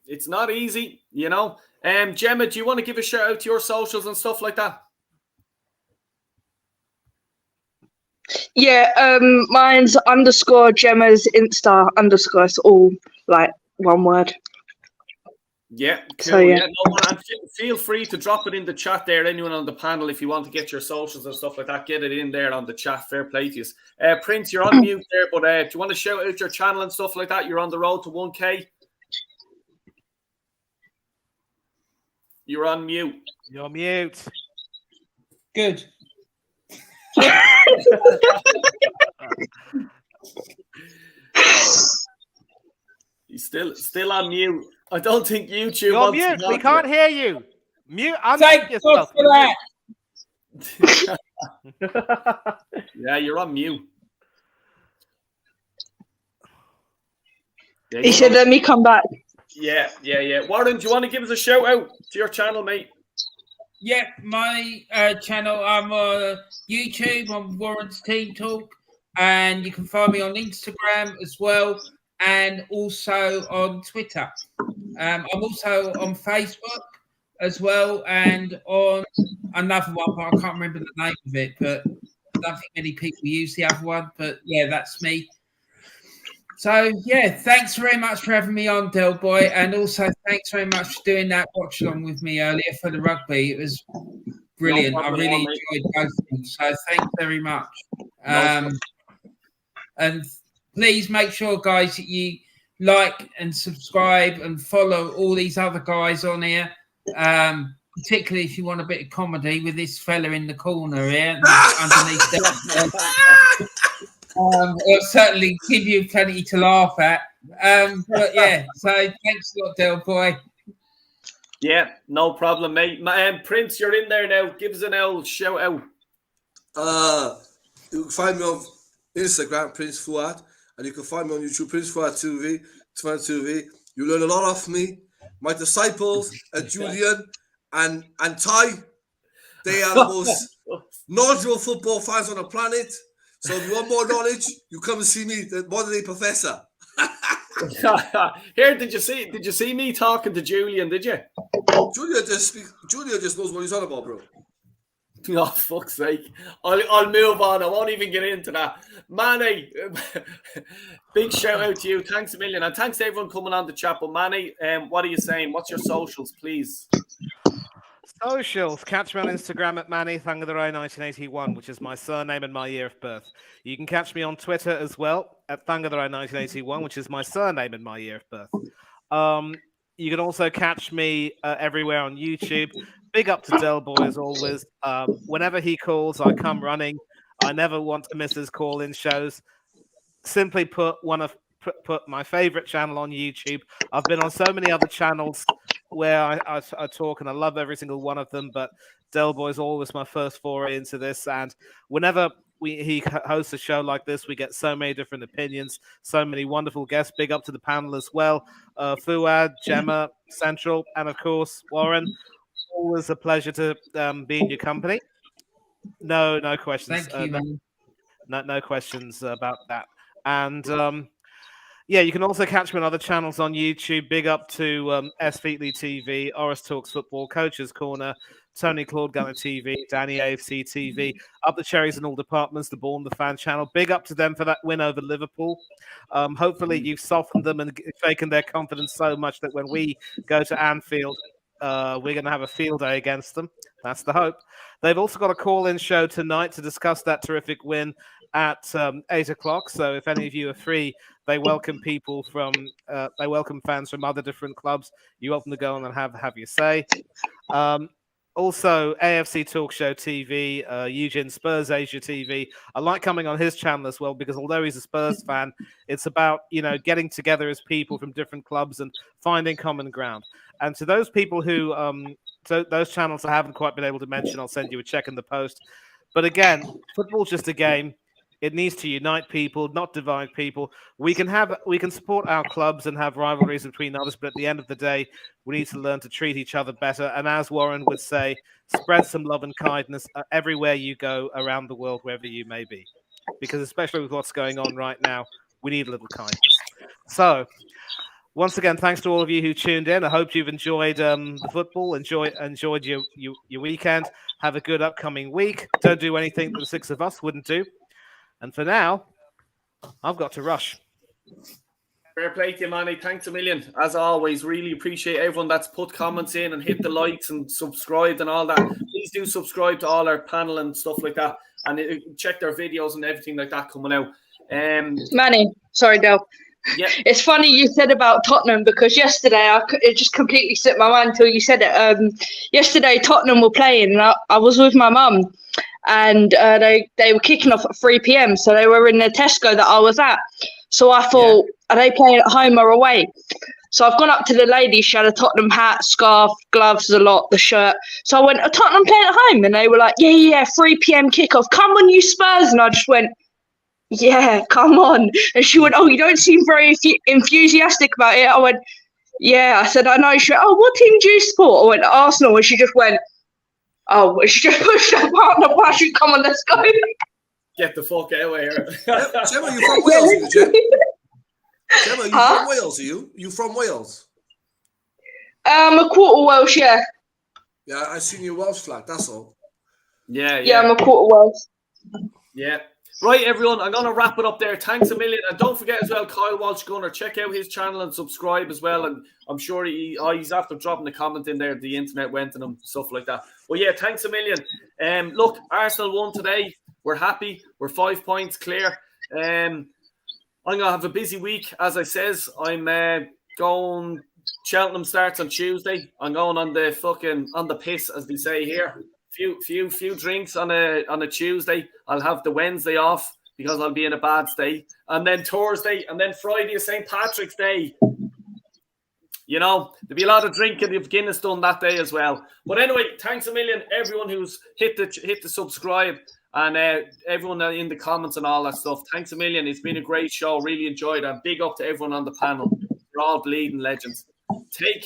It's not easy, you know. Gemma, do you want to give a shout out to your socials and stuff like that? Yeah, mine's _Gemma's Insta _ it's all like one word. Yeah, cool. So, yeah. And feel free to drop it in the chat there. Anyone on the panel, if you want to get your socials and stuff like that, get it in there on the chat. Fair play to you. Prince, you're on mute there, but do you want to shout out your channel and stuff like that? You're on the road to 1K. You're on mute. You're mute. Good. He's still on mute. I don't think YouTube You're wants to mute. talk We to can't you. hear you. Mute. Thank Unmute God yourself. for that. Yeah, you're on mute. Yeah, He you're said, on- "Let me come back." yeah. Warren, do you want to give us a shout out to your channel, mate? Yeah, my channel, I'm on YouTube, on Warren's Team Talk, and you can find me on Instagram as well, and also on Twitter. I'm also on Facebook as well, and on another one, but I can't remember the name of it, but I don't think many people use the other one, but yeah, that's me. So yeah, thanks very much for having me on, Del Boy, and also thanks very much for doing that watch along with me earlier for the rugby. It was brilliant. No I problem at really all, mate. enjoyed both of them. So thanks very much. No And please make sure, guys, that you like and subscribe and follow all these other guys on here. Particularly if you want a bit of comedy with this fella in the corner here underneath there. It'll certainly give you plenty to laugh at. But yeah, so thanks a lot, Del Boy. Yeah, no problem, mate. Prince, you're in there now. Give us an old shout out. You can find me on Instagram, Prince Fuad, and you can find me on YouTube, Prince Fuad TV. You learn a lot off me. My disciples, Julian and Ty, they are the most knowledgeable football fans on the planet. So if you want more knowledge, you come and see me, the modern day professor. Here, did you see me talking to Julian? Did you? Julia just knows what he's on about, bro. Oh, fuck's sake. I'll move on. I won't even get into that. Manny, big shout out to you. Thanks a million. And thanks to everyone coming on the chat. But Manny, what are you saying? What's your socials, please? Socials. Catch me on Instagram at Manny Thangatherai 1981, which is my surname and my year of birth. You can catch me on Twitter as well at Thangatherai 1981, which is my surname and my year of birth. You can also catch me everywhere on YouTube. Big up to Del Boy as always. Whenever he calls, I come running. I never want to miss his call-in shows. Simply put my favorite channel on YouTube. I've been on so many other channels where I talk, and I love every single one of them. But Del Boy is always my first foray into this, and whenever he hosts a show like this, we get so many different opinions, so many wonderful guests. Big up to the panel as well. Fuad, Gemma, Central, and of course Warren. Always a pleasure to be in your company. No questions. Thank you, man. No questions about that. And yeah, you can also catch me on other channels on YouTube. Big up to S. Featley TV, Oris Talks Football, Coach's Corner, Tony Claude Gunner TV, Danny AFC TV, Up the Cherries in all departments, the Born the Fan channel. Big up to them for that win over Liverpool. Hopefully you've softened them and shaken their confidence so much that when we go to Anfield, we're going to have a field day against them. That's the hope. They've also got a call-in show tonight to discuss that terrific win at 8 o'clock. So if any of you are free, they welcome people from, they welcome fans from other different clubs. You're welcome to go on and have your say. Also, AFC Talk Show TV, Eugene Spurs Asia TV. I like coming on his channel as well because although he's a Spurs fan, it's about, getting together as people from different clubs and finding common ground. And to those people who, those channels I haven't quite been able to mention, I'll send you a check in the post. But again, football's just a game. It needs to unite people, not divide people. We can support our clubs and have rivalries between others, but at the end of the day, we need to learn to treat each other better. And as Warren would say, spread some love and kindness everywhere you go around the world, wherever you may be. Because especially with what's going on right now, we need a little kindness. So, once again, thanks to all of you who tuned in. I hope you've enjoyed the football, enjoyed your weekend. Have a good upcoming week. Don't do anything that the six of us wouldn't do. And for now, I've got to rush. Fair play to you, Manny. Thanks a million. As always, really appreciate everyone that's put comments in and hit the likes and subscribed and all that. Please do subscribe to all our panel and stuff like that. And check their videos and everything like that coming out. Manny, sorry, Del. Yeah. It's funny you said about Tottenham because yesterday it just completely slipped my mind until you said it. Yesterday Tottenham were playing and I was with my mum and they were kicking off at 3 p.m. So they were in the Tesco that I was at. So I thought, are they playing at home or away? So I've gone up to the lady. She had a Tottenham hat, scarf, gloves, a lot, the shirt. So I went, are Tottenham playing at home? And they were like, yeah, 3 p.m. kickoff. Come on, you Spurs. And I just went, yeah, come on. And she went, oh, you don't seem very enthusiastic about it. I went, yeah. I said, I know. She went, oh, what team do you support? I went, Arsenal. And she just went, oh, and she just pushed her partner past you. Come on, let's go. Get the fuck out of here. Gemma, you from Wales, are you, Gem? Gemma, you from Wales, are you? You from Wales? A quarter Welsh, yeah. Yeah, I seen your Welsh flag, that's all. Yeah. Yeah, I'm a quarter Welsh. Yeah. Right, everyone, I'm going to wrap it up there. Thanks a million. And don't forget as well, Kyle Walsh Gunner, check out his channel and subscribe as well. And I'm sure he's after dropping the comment in there. The internet went to him, stuff like that. Well, yeah, thanks a million. Look, Arsenal won today. We're happy. We're 5 points clear. I'm going to have a busy week. As I says, I'm going... Cheltenham starts on Tuesday. I'm going on the piss, as they say here. Few drinks on a Tuesday. I'll have the Wednesday off because I'll be in a bad state. And then Thursday and then Friday is St. Patrick's Day. You know, there'll be a lot of drinking. The Guinness done that day as well. But anyway, thanks a million, everyone who's hit the subscribe and everyone in the comments and all that stuff. Thanks a million. It's been a great show. Really enjoyed it. And big up to everyone on the panel. We're all bleeding legends. Take care.